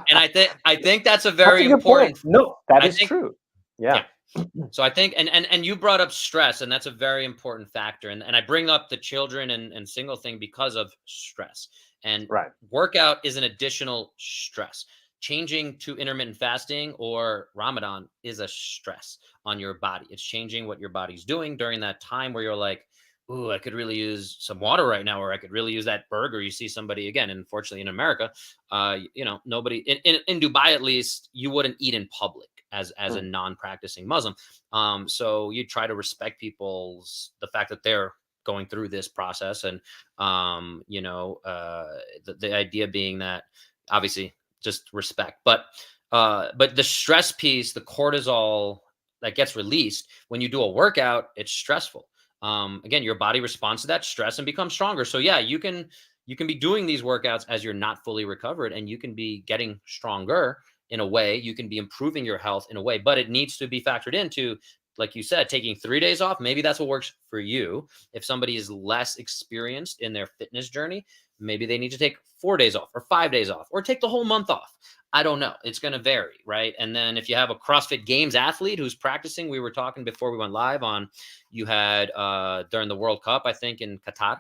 and I think that's a That's very a good point. important. No, that I is think true. Yeah. Yeah. So I think, and you brought up stress, and that's a very important factor. And I bring up the children and single thing because of stress. And Right. workout is an additional stress. Changing to intermittent fasting or Ramadan is a stress on your body. It's changing what your body's doing during that time where you're like, "Ooh, I could really use some water right now," or "I could really use that burger." You see somebody, again, unfortunately in America, nobody in Dubai, at least, you wouldn't eat in public as a Mm. non-practicing Muslim. So you try to respect the fact that they're going through this process. And the idea being that, obviously, just respect. But the stress piece, the cortisol that gets released when you do a workout, it's stressful. Again, your body responds to that stress and becomes stronger. So yeah, you can be doing these workouts as you're not fully recovered, and you can be getting stronger in a way. You can be improving your health in a way, but it needs to be factored into, like you said, taking 3 days off. Maybe that's what works for you. If somebody is less experienced in their fitness journey, maybe they need to take 4 days off or 5 days off or take the whole month off. I don't know. It's going to vary, right? And then if you have a CrossFit Games athlete who's practicing, we were talking before we went live on, you had during the World Cup, I think in Qatar,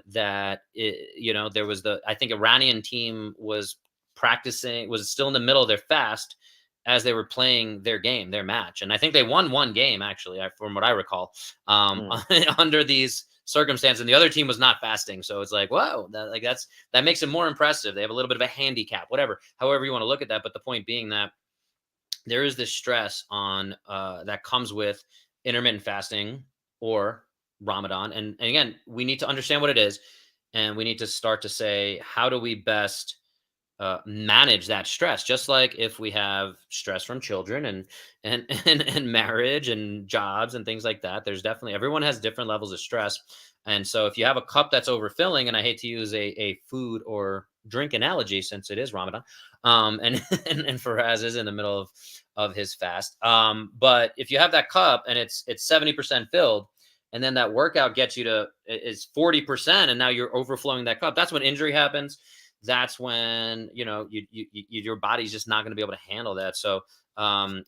there was I think Iranian team was practicing, was still in the middle of their fast as they were playing their match. And I think they won one game, actually, from what I recall, Mm. under these circumstances. And the other team was not fasting. So it's like, whoa, that makes it more impressive. They have a little bit of a handicap, whatever, however you want to look at that. But the point being that there is this stress on that comes with intermittent fasting or Ramadan, and again, we need to understand what it is, and we need to start to say, how do we best manage that stress? Just like if we have stress from children and marriage and jobs and things like that, there's definitely, everyone has different levels of stress. And so if you have a cup that's overfilling, and I hate to use a food or drink analogy since it is Ramadan, and and Faraz is in the middle of his fast, but if you have that cup and it's 70% filled, and then that workout gets you to is 40%, and now you're overflowing that cup, that's when injury happens. That's when, your body's just not going to be able to handle that. So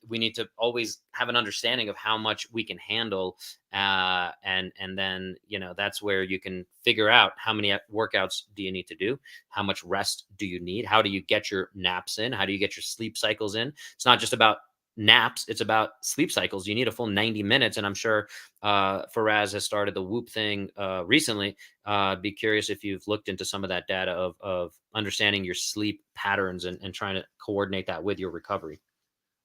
we need to always have an understanding of how much we can handle, and then, that's where you can figure out how many workouts do you need to do, how much rest do you need, how do you get your naps in, how do you get your sleep cycles in. It's not just about naps, it's about sleep cycles. You need a full 90 minutes, and I'm sure Faraz has started the Whoop thing recently. Be curious if you've looked into some of that data of understanding your sleep patterns, and trying to coordinate that with your recovery.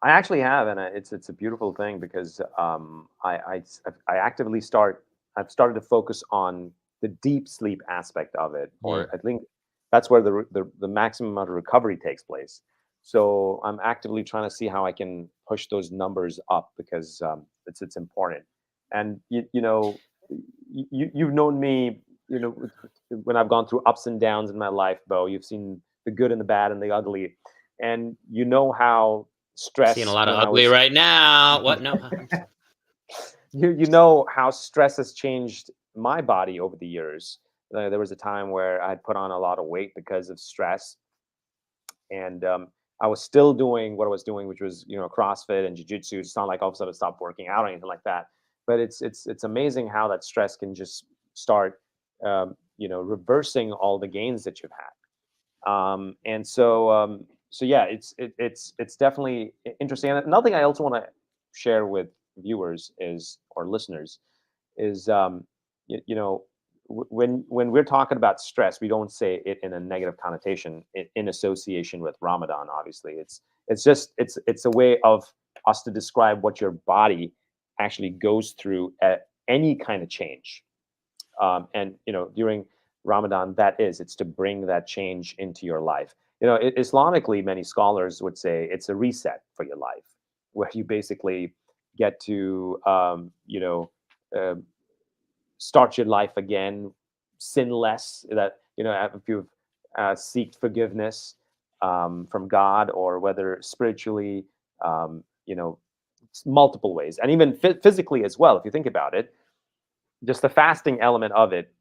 I actually have, and it's a beautiful thing because I actively start. I've started to focus on the deep sleep aspect of it, or Mm. I think that's where the maximum amount of recovery takes place. So I'm actively trying to see how I can push those numbers up because it's important. And you've known me, when I've gone through ups and downs in my life, Bo. You've seen the good and the bad and the ugly, and you know how Seeing a stress lot of when I ugly was right now. What? No. you know how stress has changed my body over the years. There was a time where I'd put on a lot of weight because of stress, and I was still doing what I was doing, which was CrossFit and jiu-jitsu. It's not like all of a sudden I stopped working out or anything like that. But it's amazing how that stress can just start reversing all the gains that you've had. And so yeah, it's definitely interesting. And another thing I also want to share with viewers is or listeners is when we're talking about stress, we don't say it in a negative connotation in association with Ramadan. Obviously, it's a way of us to describe what your body actually goes through at any kind of change. And during Ramadan, it's to bring that change into your life. Islamically, many scholars would say it's a reset for your life, where you basically get to uh, start your life again, sin less. That if you've seeked forgiveness from God, or whether spiritually, multiple ways, and even physically as well. If you think about it, just the fasting element of it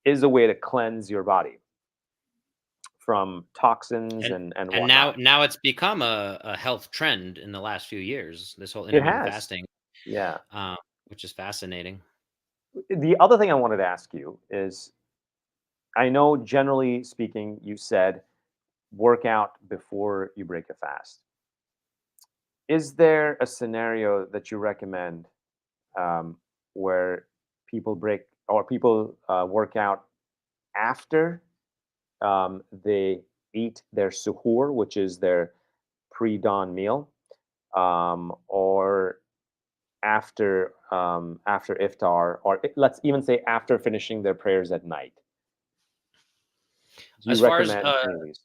is a way to cleanse your body from toxins and and and now whatnot. now it's become a health trend in the last few years, this whole It intermittent has, fasting, yeah. uh, which is fascinating. The other thing I wanted to ask you is, I know generally speaking, you said work out before you break a fast. Is there a scenario that you recommend um, where people break or people work out after they eat their suhoor, which is their pre-dawn meal, or after iftar, or let's even say after finishing their prayers at night? Do you As far as recommend any of these?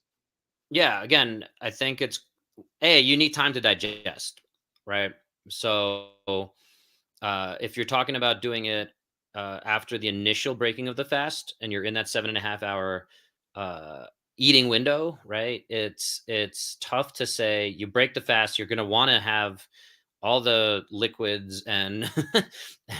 yeah, again, I think it's you need time to digest, right? So if you're talking about doing it after the initial breaking of the fast, and you're in that 7.5 hour uh, eating window, right? It's tough to say you break the fast. You're going to want to have all the liquids and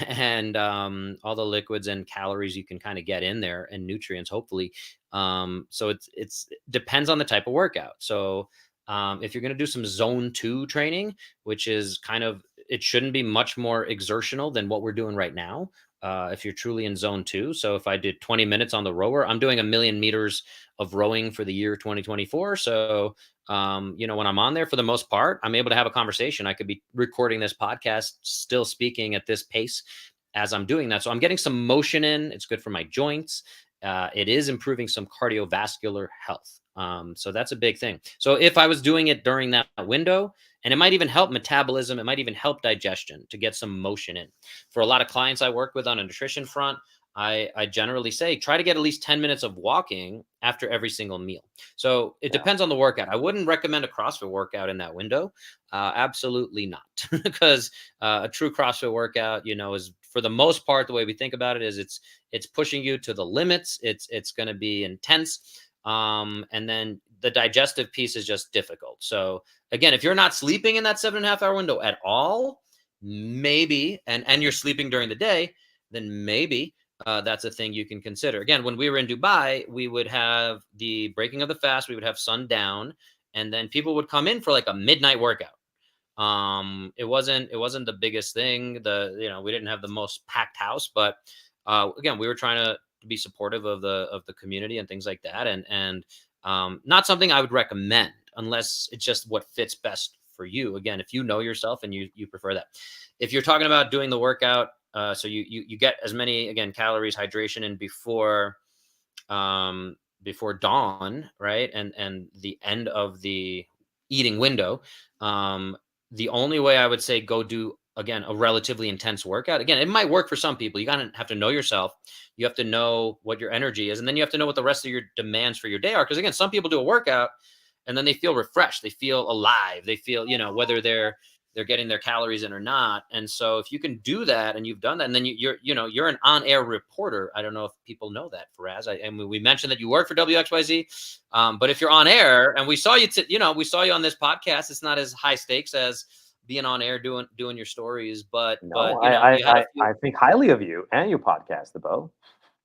and all the liquids and calories you can kind of get in there, and nutrients, hopefully. So it's depends on the type of workout. So if you're going to do some zone 2 training, which is kind of, it shouldn't be much more exertional than what we're doing right now. If you're truly in zone 2, so if I did 20 minutes on the rower, I'm doing 1 million meters of rowing for the year 2024. So when I'm on there, for the most part, I'm able to have a conversation. I could be recording this podcast, still speaking at this pace as I'm doing that. So I'm getting some motion in. It's good for my joints. It is improving some cardiovascular health. So that's a big thing. So if I was doing it during that window, and it might even help metabolism, it might even help digestion to get some motion in. For a lot of clients I work with on a nutrition front, I generally say try to get at least 10 minutes of walking after every single meal. So it Yeah. depends on the workout. I wouldn't recommend a CrossFit workout in that window. Absolutely not. Because a true CrossFit workout, is for the most part, the way we think about it is it's pushing you to the limits. It's going to be intense. And then the digestive piece is just difficult. So again, if you're not sleeping in that 7.5 hour window at all, maybe, and you're sleeping during the day, then maybe that's a thing you can consider. Again, when we were in Dubai, we would have the breaking of the fast, we would have sundown, and then people would come in for like a midnight workout. It wasn't the biggest thing. We didn't have the most packed house, but again, we were trying to be supportive of the community and things like that, and not something I would recommend unless it's just what fits best for you. Again, if you know yourself and you prefer that. If you're talking about doing the workout, so you get as many, again, calories, hydration in before dawn, right? And the end of the eating window. The only way I would say go do, again, a relatively intense workout. Again, it might work for some people. You gotta have to know yourself. You have to know what your energy is, and then you have to know what the rest of your demands for your day are. Because again, some people do a workout and then they feel refreshed, they feel alive, they feel, whether they're getting their calories in or not. And so if you can do that and you've done that, and then you're an on-air reporter. I don't know if people know that, Faraz. I mean, we mentioned that you work for WXYZ, but if you're on air and we saw you, we saw you on this podcast, it's not as high stakes as being on air doing your stories, but No, I you had a I few. I think highly of you and your podcast, the Bo.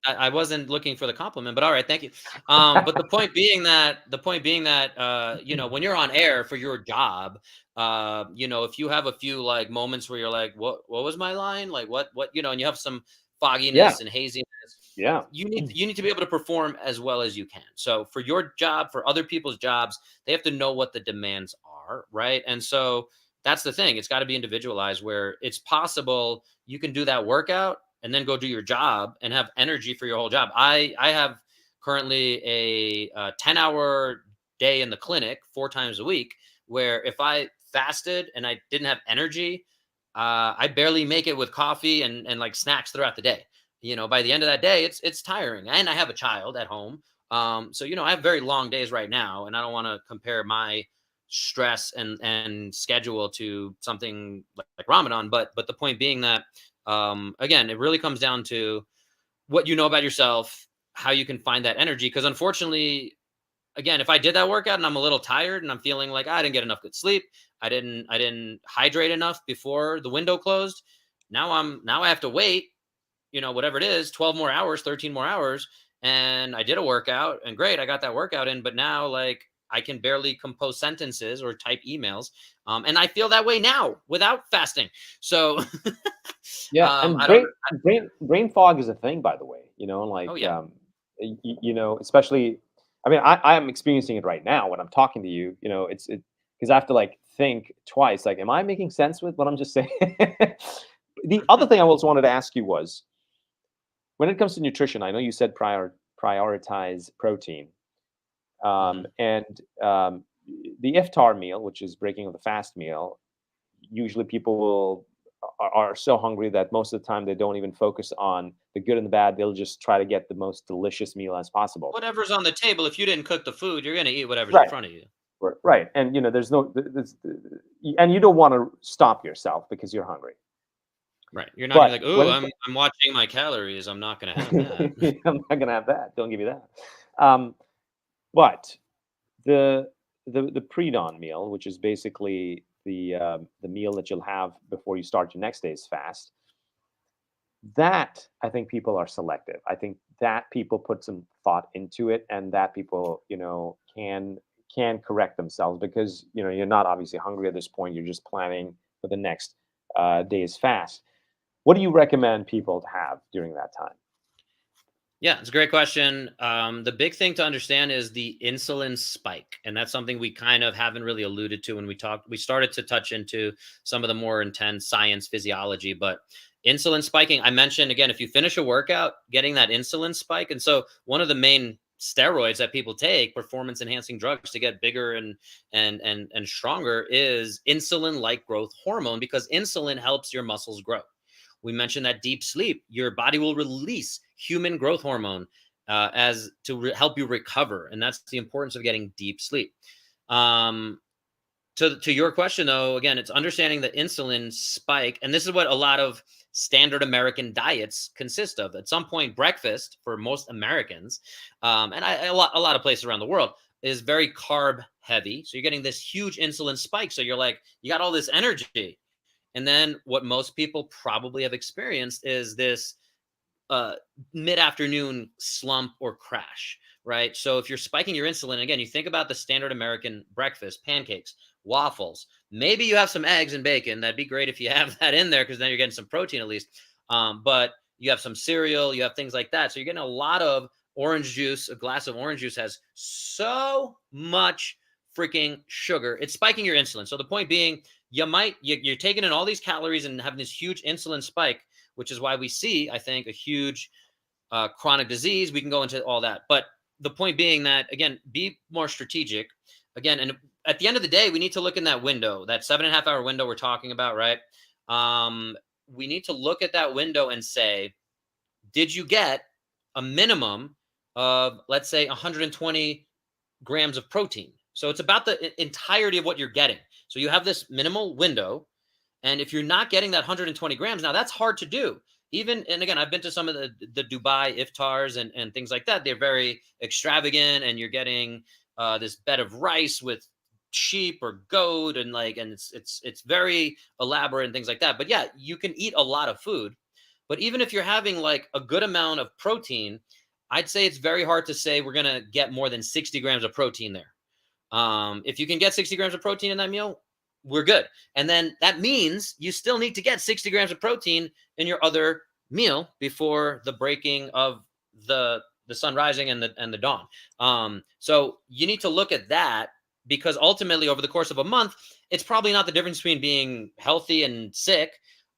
I wasn't looking for the compliment, but all right, thank you. But the point being that when you're on air for your job, if you have a few like moments where you're like, what was my line? Like what, and you have some Yeah, fogginess and haziness, yeah, you need to be able to perform as well as you can. So for your job, for other people's jobs, they have to know what the demands are, right? And so that's the thing. It's got to be individualized where it's possible you can do that workout and then go do your job and have energy for your whole job. I have currently a 10-hour day in the clinic 4 times a week, where if I fasted and I didn't have energy, I barely make it with coffee and like snacks throughout the day. By the end of that day, it's tiring, and I have a child at home. So I have very long days right now, and I don't want to compare my stress and schedule to something like Ramadan. But the point being that, again, it really comes down to what you know about yourself, how you can find that energy. Because unfortunately, again, if I did that workout and I'm a little tired and I'm feeling like I didn't get enough good sleep, I didn't hydrate enough before the window closed. Now I have to wait, whatever it is, 12 more hours, 13 more hours. And I did a workout and great, I got that workout in, but now like I can barely compose sentences or type emails. And I feel that way now without fasting. So yeah. And I don't. brain fog is a thing, by the way. Oh Like yeah. especially. I mean, I am experiencing it right now when I'm talking to you. It's because I have to like think twice. Like, am I making sense with what I'm just saying? The other thing I also wanted to ask you was when it comes to nutrition. I know you said prioritize protein. Mhm. And the iftar meal, which is breaking of the fast meal, usually people are so hungry that most of the time they don't even focus on the good and the bad. They'll just try to get the most delicious meal as possible. Whatever's on the table, if you didn't cook the food, you're gonna eat whatever's in Right. front of you. Right. And there's no, and you don't want to stop yourself because you're hungry. Right. You're not gonna But be like, oh, when it, I'm watching my calories. I'm not gonna have that. I'm not gonna have that. Don't give me that. Um, but the the pre-dawn meal, which is basically the meal that you'll have before you start your next day's fast, that I think people are selective. I think that people put some thought into it, and that people can correct themselves because you're not obviously hungry at this point. You're just planning for the next day's fast. What do you recommend people to have during that time? Yeah, it's a great question. The big thing to understand is the insulin spike, and that's something we kind of haven't really alluded to when we talked. We started to touch into some of the more intense science physiology, but insulin spiking, I mentioned again, if you finish a workout, getting that insulin spike, and so one of the main steroids that people take, performance enhancing drugs to get bigger and stronger, is insulin like growth hormone, because insulin helps your muscles grow. We mentioned that deep sleep, your body will release human growth hormone as to help you recover, and that's the importance of getting deep sleep. Um, to your question though, again, it's understanding the insulin spike, and this is what a lot of standard American diets consist of. At some point, breakfast for most Americans, and a lot of places around the world, is very carb heavy. So you're getting this huge insulin spike. So you're like, you got all this energy, and then what most people probably have experienced is this uh, mid-afternoon slump or crash, right? So if you're spiking your insulin, again, you think about the standard American breakfast: pancakes, waffles, maybe you have some eggs and bacon. That'd be great if you have that in there, because then you're getting some protein at least. But you have some cereal, you have things like that. So you're getting a lot of orange juice. A glass of orange juice has so much freaking sugar. It's spiking your insulin. So the point being, you're taking in all these calories and having this huge insulin spike, which is why we see, I think, a huge chronic disease. We can go into all that. But the point being that, again, be more strategic. Again, and at the end of the day, we need to look in that window, that 7.5 hour window we're talking about, right? We need to look at that window and say, did you get a minimum of, let's say, 120 grams of protein? So it's about the entirety of what you're getting. So you have this minimal window, and if you're not getting that 120 grams, now that's hard to do. Even, and again, I've been to some of the Dubai iftars and things like that. They're very extravagant, and you're getting this bed of rice with sheep or goat, and like, and it's very elaborate and things like that. But yeah, you can eat a lot of food. But even if you're having like a good amount of protein, I'd say it's very hard to say we're gonna get more than 60 grams of protein there. If you can get 60 grams of protein in that meal, we're good. And then that means you still need to get 60 grams of protein in your other meal before the breaking of the sun rising and the dawn. So you need to look at that, because ultimately over the course of a month, it's probably not the difference between being healthy and sick,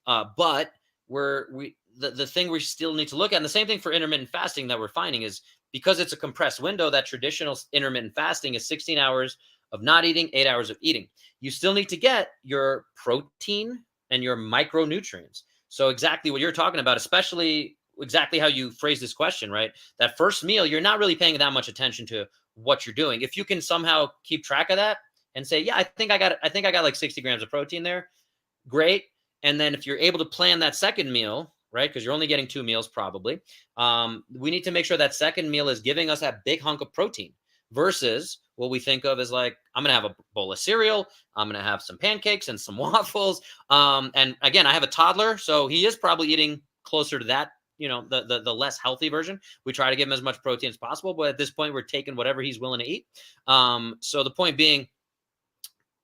but the thing we still need to look at, and the same thing for intermittent fasting that we're finding, is because it's a compressed window, that traditional intermittent fasting is 16 hours of not eating, 8 hours of eating. You still need to get your protein and your micronutrients. So exactly what you're talking about, especially exactly how you phrase this question, right? That first meal, you're not really paying that much attention to what you're doing. If you can somehow keep track of that and say, yeah, I think I got like 60 grams of protein there, great. And then if you're able to plan that second meal, right, because you're only getting 2 meals probably, we need to make sure that second meal is giving us that big hunk of protein, versus what we think of as like, I'm gonna have a bowl of cereal, I'm gonna have some pancakes and some waffles. And again, I have a toddler, so he is probably eating closer to that, the less healthy version. We try to give him as much protein as possible, but at this point, we're taking whatever he's willing to eat. So the point being,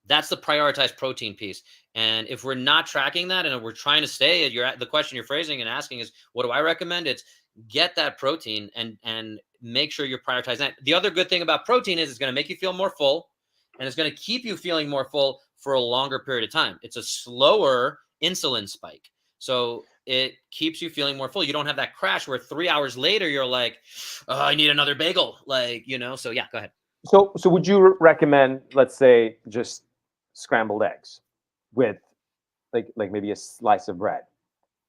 that's the prioritized protein piece. And if we're not tracking that, and we're trying to stay at the question you're phrasing and asking is, what do I recommend? It's get that protein and make sure you're prioritizing that. The other good thing about protein is it's going to make you feel more full, and it's going to keep you feeling more full for a longer period of time. It's a slower insulin spike. So it keeps you feeling more full. You don't have that crash where 3 hours later you're like, oh, I need another bagel. So yeah, go ahead. So would you recommend, let's say, just scrambled eggs with like maybe a slice of bread?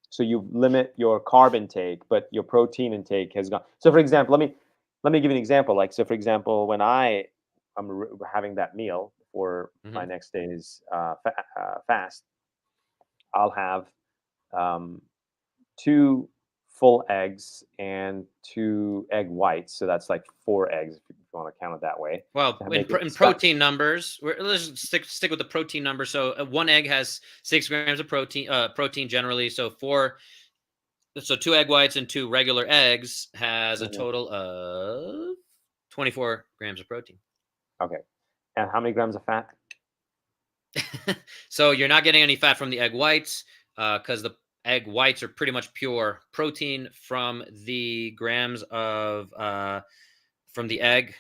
So you limit your carb intake, but your protein intake has gone. So for example, let me give you an example. Like, so for example, when I'm having that meal for my Hmm. next day's fast, I'll have um, two full eggs and two egg whites. So that's like four eggs if you want to count it that way. Well, To in, make it in protein numbers, let's stick with the protein number. So one egg has 6 grams of protein generally. So 2 egg whites and 2 regular eggs has a Mhm. total of 24 grams of protein. Okay. And how many grams of fat? So you're not getting any fat from the egg whites, because the egg whites are pretty much pure protein. From the grams of from the egg,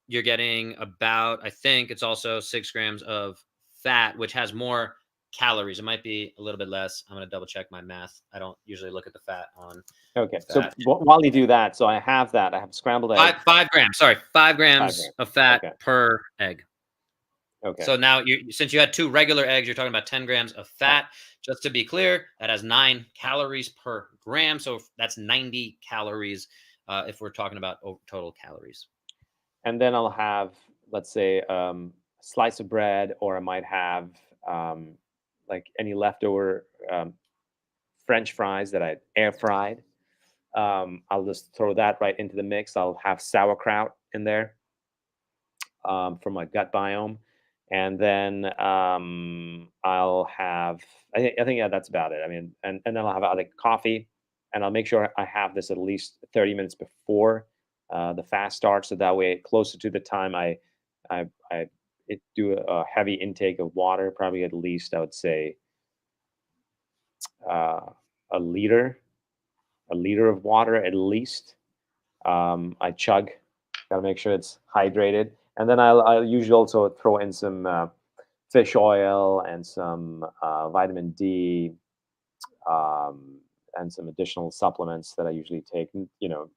you're getting about, I think it's also 6 grams of fat, which has more. calories. It might be a little bit less. I'm gonna double check my math. I don't usually look at the fat on Okay. So fat. while you do that, so I have that. I have scrambled eggs, 5 grams. Sorry, 5 grams 5 grams. of fat Okay. per egg. Okay. So now, since you had two regular eggs, you're talking about 10 grams of Uh, fat. Just to be clear, that has 9 calories per gram. So that's 90 calories if we're talking about total calories. and then I'll have, let's say, a slice of bread, or I might have like any leftover French fries that I air fried. I'll just throw that right into the mix. I'll have sauerkraut in there for my gut biome, and then I'll have. I think yeah, that's about it. I mean, and then I'll have like coffee, and I'll make sure I have this at least 30 minutes before the fast starts, so that way closer to the time I do a heavy intake of water, probably at least I would say uh, a liter, a liter of water at least. I chug, gotta make sure it's hydrated, and then I'll usually also throw in some fish oil and some vitamin D, um, and some additional supplements that I usually take.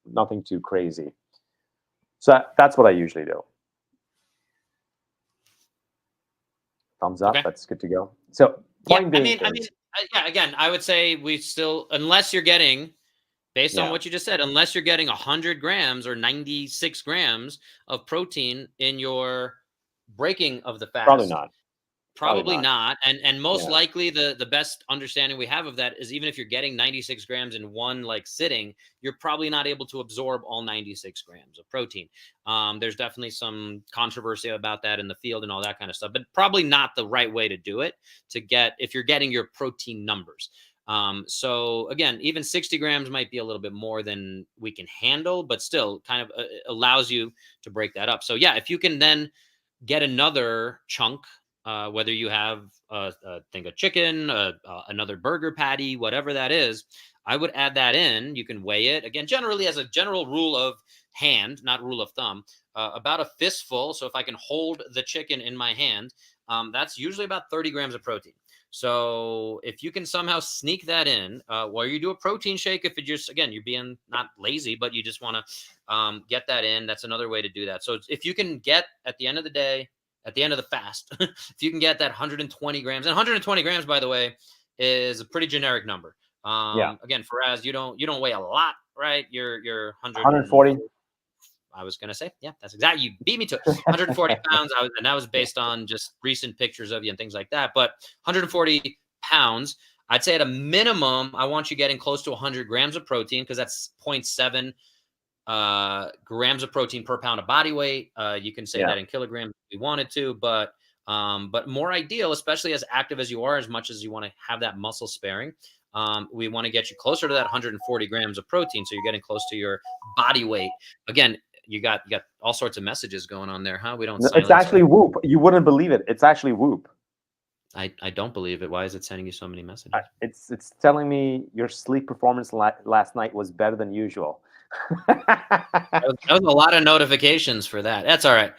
Nothing too crazy. So that's what I usually do. Thumbs up. Okay. That's good to go. So Yeah. point I being mean, I mean, is, yeah. Again, I would say we still, unless you're getting, based on yeah, what you just said, unless you're getting 100 grams or 96 grams of protein in your breaking of the probably fast. not. Probably Probably not. not, and most Yeah. likely the best understanding we have of that is even if you're getting 96 grams in one like sitting, you're probably not able to absorb all 96 grams of protein. There's definitely some controversy about that in the field and all that kind of stuff, but probably not the right way to do it to get if you're getting your protein numbers. So again, even 60 grams might be a little bit more than we can handle, but still kind of allows you to break that up. So yeah, if you can then get another chunk, whether you have a thing of chicken, another burger patty, whatever that is. I would add that in. You can weigh it again, generally as a general rule of hand, not rule of thumb, about a fistful. So if I can hold the chicken in my hand, that's usually about 30 grams of protein. So if you can somehow sneak that in while you do a protein shake, if it just again you're being not lazy, but you just want to get that in, that's another way to do that. So if you can get at the end of the day, at the end of the fast, if you can get that 120 grams, and 120 grams, by the way, is a pretty generic number. Yeah. Again, Faraz, you don't weigh a lot, right? You're 100 and 140. I was gonna say, yeah, that's exactly. You beat me to it. 140 pounds. And that was Yeah. based on just recent pictures of you and things like that. But 140 pounds, I'd say at a minimum, I want you getting close to 100 grams of protein because that's zero point 0.7 grams of protein per pound of body weight. You can say Yeah. that in kilograms if you wanted to, but more ideal, especially as active as you are, as much as you want to have that muscle sparing. We want to get you closer to that 140 grams of protein, so you're getting close to your body weight. Again, you got all sorts of messages going on there, huh? We don't No, it's silence actually our. Whoop. You wouldn't believe it. It's actually Whoop. I don't believe it. Why is it sending you so many messages? It's telling me your sleep performance last night was better than usual. That was a lot of notifications for that. That's all right.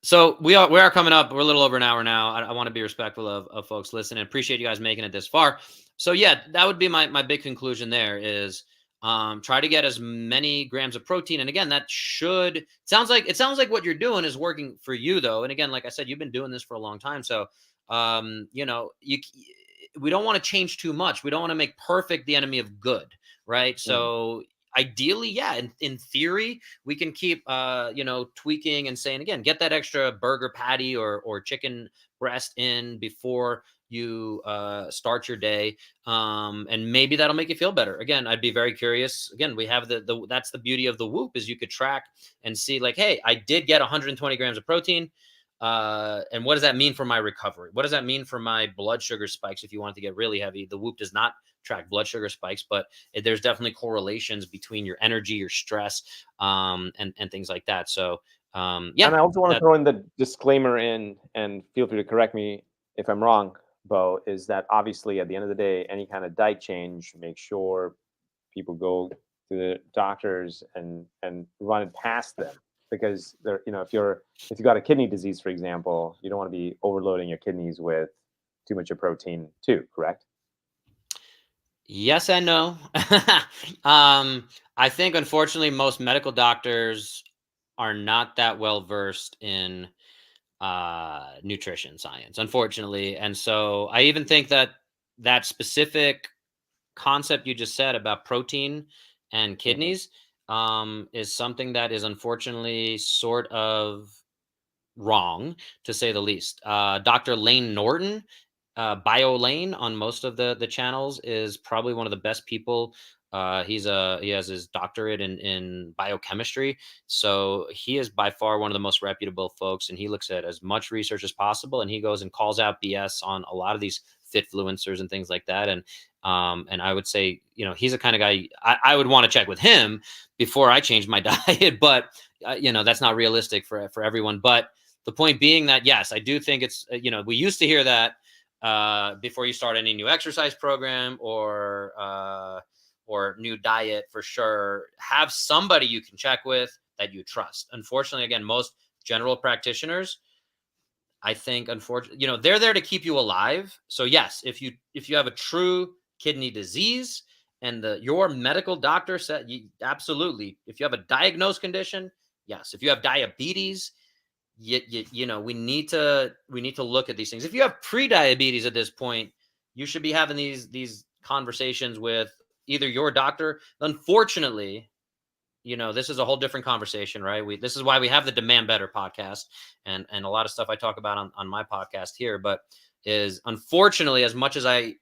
So we are coming up. We're a little over an hour now. I want to be respectful of folks listening. Appreciate you guys making it this far. So yeah, that would be my big conclusion. There is try to get as many grams of protein. And again, that should it sounds like what you're doing is working for you though. And again, like I said, you've been doing this for a long time. So we don't want to change too much. We don't want to make perfect the enemy of good, right? Mm. So ideally, yeah, in theory, we can keep tweaking and saying again, get that extra burger patty or chicken breast in before you start your day, and maybe that'll make you feel better. Again, I'd be very curious. Again, we have the that's the beauty of the Whoop is you could track and see like, hey, I did get 120 grams of protein. And what does that mean for my recovery? What does that mean for my blood sugar spikes? If you want to get really heavy, the Whoop does not track blood sugar spikes, but there's definitely correlations between your energy, your stress, and things like that. So yeah, And I also want to that throw in the disclaimer in, and feel free to correct me if I'm wrong, Bo, is that obviously at the end of the day, any kind of diet change, make sure people go to the doctors and run it past them, because they're, if you got a kidney disease, for example, you don't want to be overloading your kidneys with too much of protein too, correct? Yes and no. I think unfortunately most medical doctors are not that well versed in nutrition science, unfortunately. And so I even think that that specific concept you just said about protein and Hmm. kidneys is something that is unfortunately sort of wrong, to say the least. Dr. Lane Norton, Bio Lane on most of the channels, is probably one of the best people. He has his doctorate in biochemistry, so he is by far one of the most reputable folks, and he looks at as much research as possible, and he goes and calls out BS on a lot of these fitfluencers and things like that. And I would say, he's the kind of guy I would want to check with him before I change my diet, but that's not realistic for everyone. But the point being that, yes, I do think it's, we used to hear that before you start any new exercise program or new diet, for sure, have somebody you can check with that you trust. Unfortunately, again, most general practitioners, I think, unfortunately, they're there to keep you alive. So yes, if you have a true kidney disease and your medical doctor said, absolutely, if you have a diagnosed condition, yes. If you have diabetes, we need to look at these things. If you have pre-diabetes at this point, you should be having these conversations with either your doctor. Unfortunately, this is a whole different conversation, right? This is why we have the Demand Better podcast, and a lot of stuff I talk about on my podcast here. But is, unfortunately, as much as I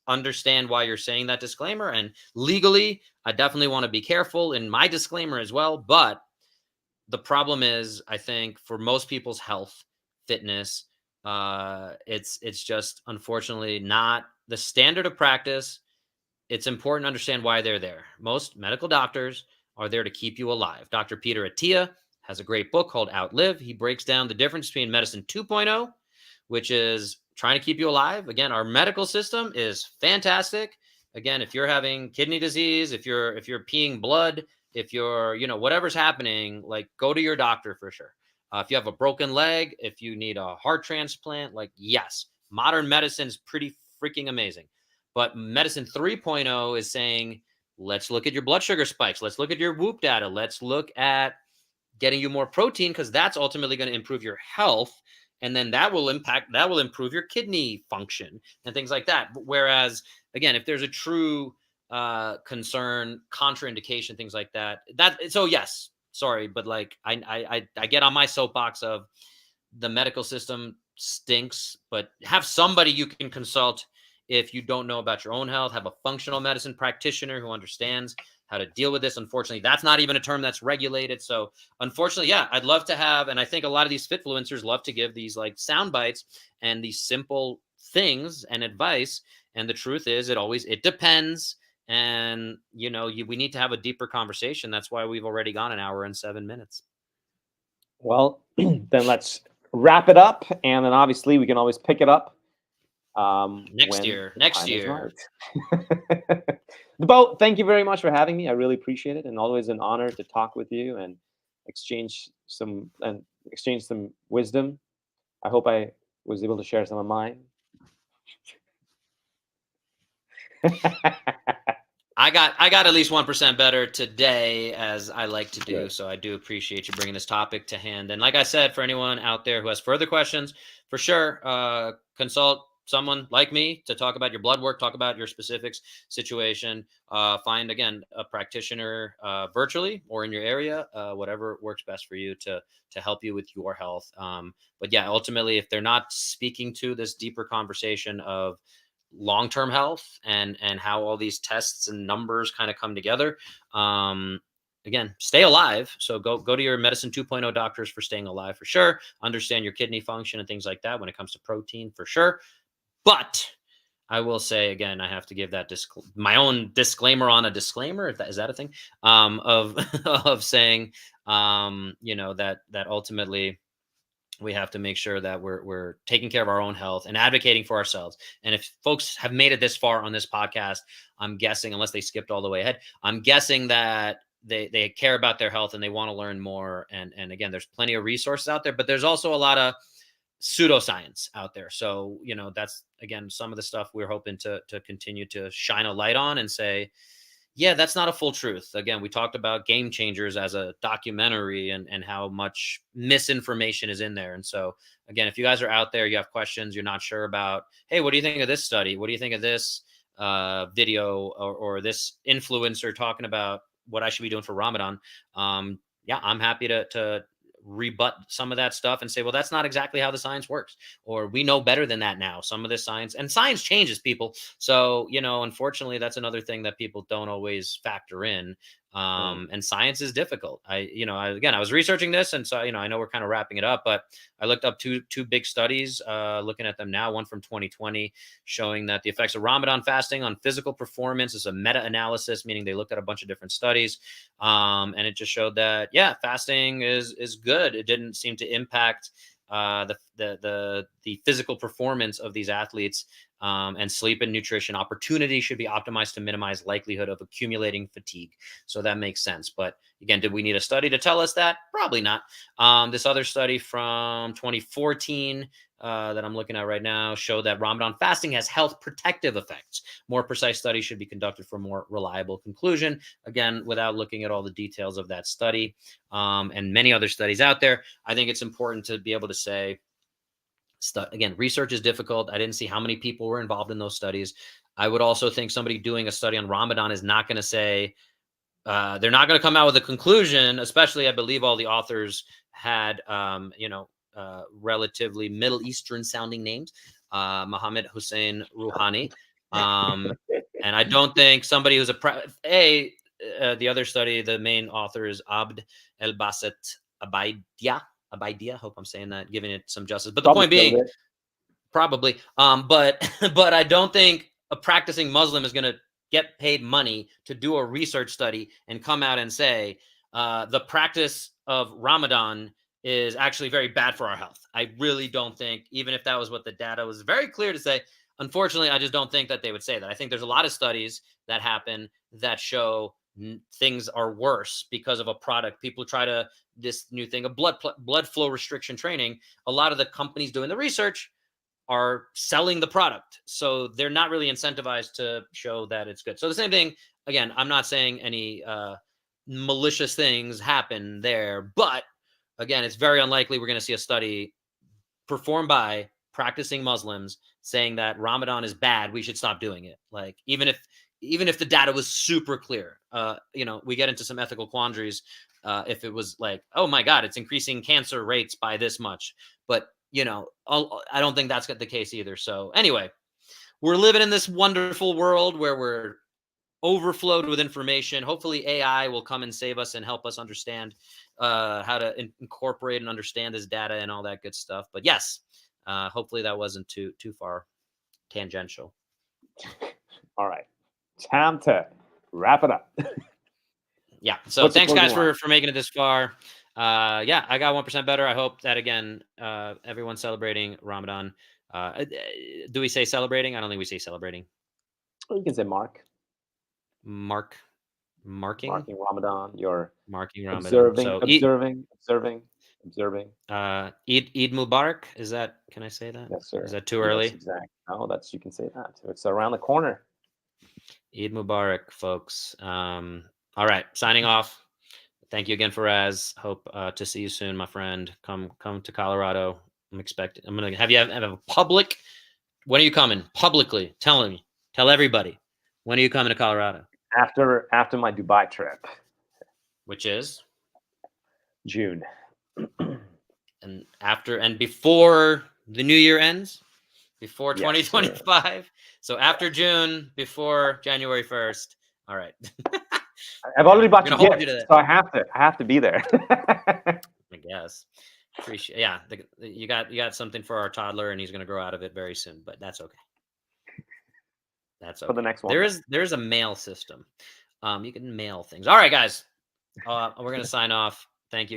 understand why you're saying that disclaimer, and legally I definitely want to be careful in my disclaimer as well, but the problem is, I think, for most people's health, fitness, it's just unfortunately not the standard of practice. It's important to understand why they're there. Most medical doctors are there to keep you alive. Dr. Peter Attia has a great book called Outlive. He breaks down the difference between medicine 2.0, which is trying to keep you alive. Again, our medical system is fantastic. Again, if you're having kidney disease, if you're peeing blood, if you're, whatever's happening, like, go to your doctor for sure. If you have a broken leg, if you need a heart transplant, like, yes, modern medicine is pretty freaking amazing. But medicine 3.0 is saying, let's look at your blood sugar spikes. Let's look at your Whoop data. Let's look at getting you more protein, because that's ultimately going to improve your health. And then that will improve your kidney function and things like that. Whereas, again, if there's a true concern, contraindication, things like so yes, sorry, but like I get on my soapbox of the medical system stinks, but have somebody you can consult if you don't know about your own health. Have a functional medicine practitioner who understands how to deal with this. Unfortunately, that's not even a term that's regulated. So, unfortunately, yeah, I'd love to have, and I think a lot of these fitfluencers love to give these like sound bites and these simple things and advice. And the truth is, it depends. And we need to have a deeper conversation. That's why we've already gone an hour and 7 minutes. Well, then let's wrap it up, and then obviously we can always pick it up Next when year, the next time is year. right. Bo, thank you very much for having me. I really appreciate it, and always an honor to talk with you and exchange some wisdom. I hope I was able to share some of mine. I got at least 1% better today, as I like to do. Good. So I do appreciate you bringing this topic to hand. And like I said, for anyone out there who has further questions, for sure, consult someone like me to talk about your blood work, talk about your specifics situation. Find, again, a practitioner virtually or in your area, whatever works best for you to help you with your health. But yeah, ultimately, if they're not speaking to this deeper conversation of long-term health and how all these tests and numbers kind of come together, again, stay alive. So go to your medicine 2.0 doctors for staying alive, for sure. Understand your kidney function and things like that when it comes to protein, for sure. But I will say again, I have to give that my own disclaimer on a disclaimer. If that is that a thing, of of saying, that ultimately we have to make sure that we're taking care of our own health and advocating for ourselves. And if folks have made it this far on this podcast, I'm guessing, unless they skipped all the way ahead, I'm guessing that they care about their health and they want to learn more. And again, there's plenty of resources out there, but there's also a lot of pseudoscience out there. So, that's again some of the stuff we're hoping to continue to shine a light on and say, yeah, that's not a full truth. Again, we talked about Game Changers as a documentary and how much misinformation is in there. And so, again, if you guys are out there, you have questions, you're not sure about, hey, what do you think of this study? What do you think of this video or this influencer talking about what I should be doing for Ramadan? Yeah, I'm happy to rebut some of that stuff and say, well, that's not exactly how the science works, or we know better than that now. Some of this science changes, people. So, unfortunately, that's another thing that people don't always factor in. Mm. And science is difficult. I was researching this, and so, I know we're kind of wrapping it up, but I looked up two big studies, looking at them now, one from 2020 showing that the effects of Ramadan fasting on physical performance is a meta-analysis, meaning they looked at a bunch of different studies. And it just showed that, yeah, fasting is good. It didn't seem to impact the physical performance of these athletes. And sleep and nutrition opportunity should be optimized to minimize likelihood of accumulating fatigue. So that makes sense. But again, did we need a study to tell us that? Probably not. This other study from 2014 that I'm looking at right now showed that Ramadan fasting has health protective effects. More precise studies should be conducted for more reliable conclusion. Again, without looking at all the details of that study and many other studies out there, I think it's important to be able to say, again, research is difficult. I didn't see how many people were involved in those studies. I would also think somebody doing a study on Ramadan is not going to say, they're not going to come out with a conclusion, especially I believe all the authors had, relatively Middle Eastern sounding names, Mohammed Hussein Rouhani. Um, and I don't think somebody who's the other study, the main author is Abd El Basit Abaidia. Abaidia, hope I'm saying that, giving it some justice. But the Probably point killed being, it. probably. But but I don't think a practicing Muslim is going to get paid money to do a research study and come out and say the practice of Ramadan is actually very bad for our health. I really don't think, even if that was what the data was very clear to say. Unfortunately, I just don't think that they would say that. I think there's a lot of studies that happen that show things are worse because of a product. People try to this new thing of blood flow restriction training. A lot of the companies doing the research are selling the product. So they're not really incentivized to show that it's good. So the same thing, again, I'm not saying any malicious things happen there, but again, it's very unlikely we're going to see a study performed by practicing Muslims saying that Ramadan is bad, we should stop doing it. Like even if the data was super clear, we get into some ethical quandaries if it was like, oh my God, it's increasing cancer rates by this much. But I don't think that's the case either. So anyway, we're living in this wonderful world where we're overflowed with information. Hopefully AI will come and save us and help us understand how to incorporate and understand this data and all that good stuff. But yes, hopefully that wasn't too far tangential. All right. Time to wrap it up. Yeah. So What's the thanks closing guys line? for making it this far. Yeah, I got 1% better. I hope that again, everyone's celebrating Ramadan. Do we say celebrating? I don't think we say celebrating. You can say Marking marking Ramadan. You're marking Ramadan. observing, So observing, observing, observing. Eid Mubarak. Can I say that? Yes, Is sir. that too Yes, early? exactly. No, you can say that. It's around the corner. Eid Mubarak, folks. All right, signing off. Thank you again, Faraz. Hope to see you soon, my friend. Come to Colorado. I'm gonna have you have a public. When are you coming? Publicly, tell everybody. When are you coming to Colorado? After my Dubai trip, Which is June. and before the new year ends, before Yes, sir. 2025. So after Yes. June, before January 1st. All right. I've All already right. We're bought you gonna hold you to gifts, that, so I have to be there. I guess. Appreciate. Yeah, you got something for our toddler, and he's gonna grow out of it very soon. But that's okay. That's For the okay. next one. There is a mail system. You can mail things. All right, guys. We're gonna sign off. Thank you.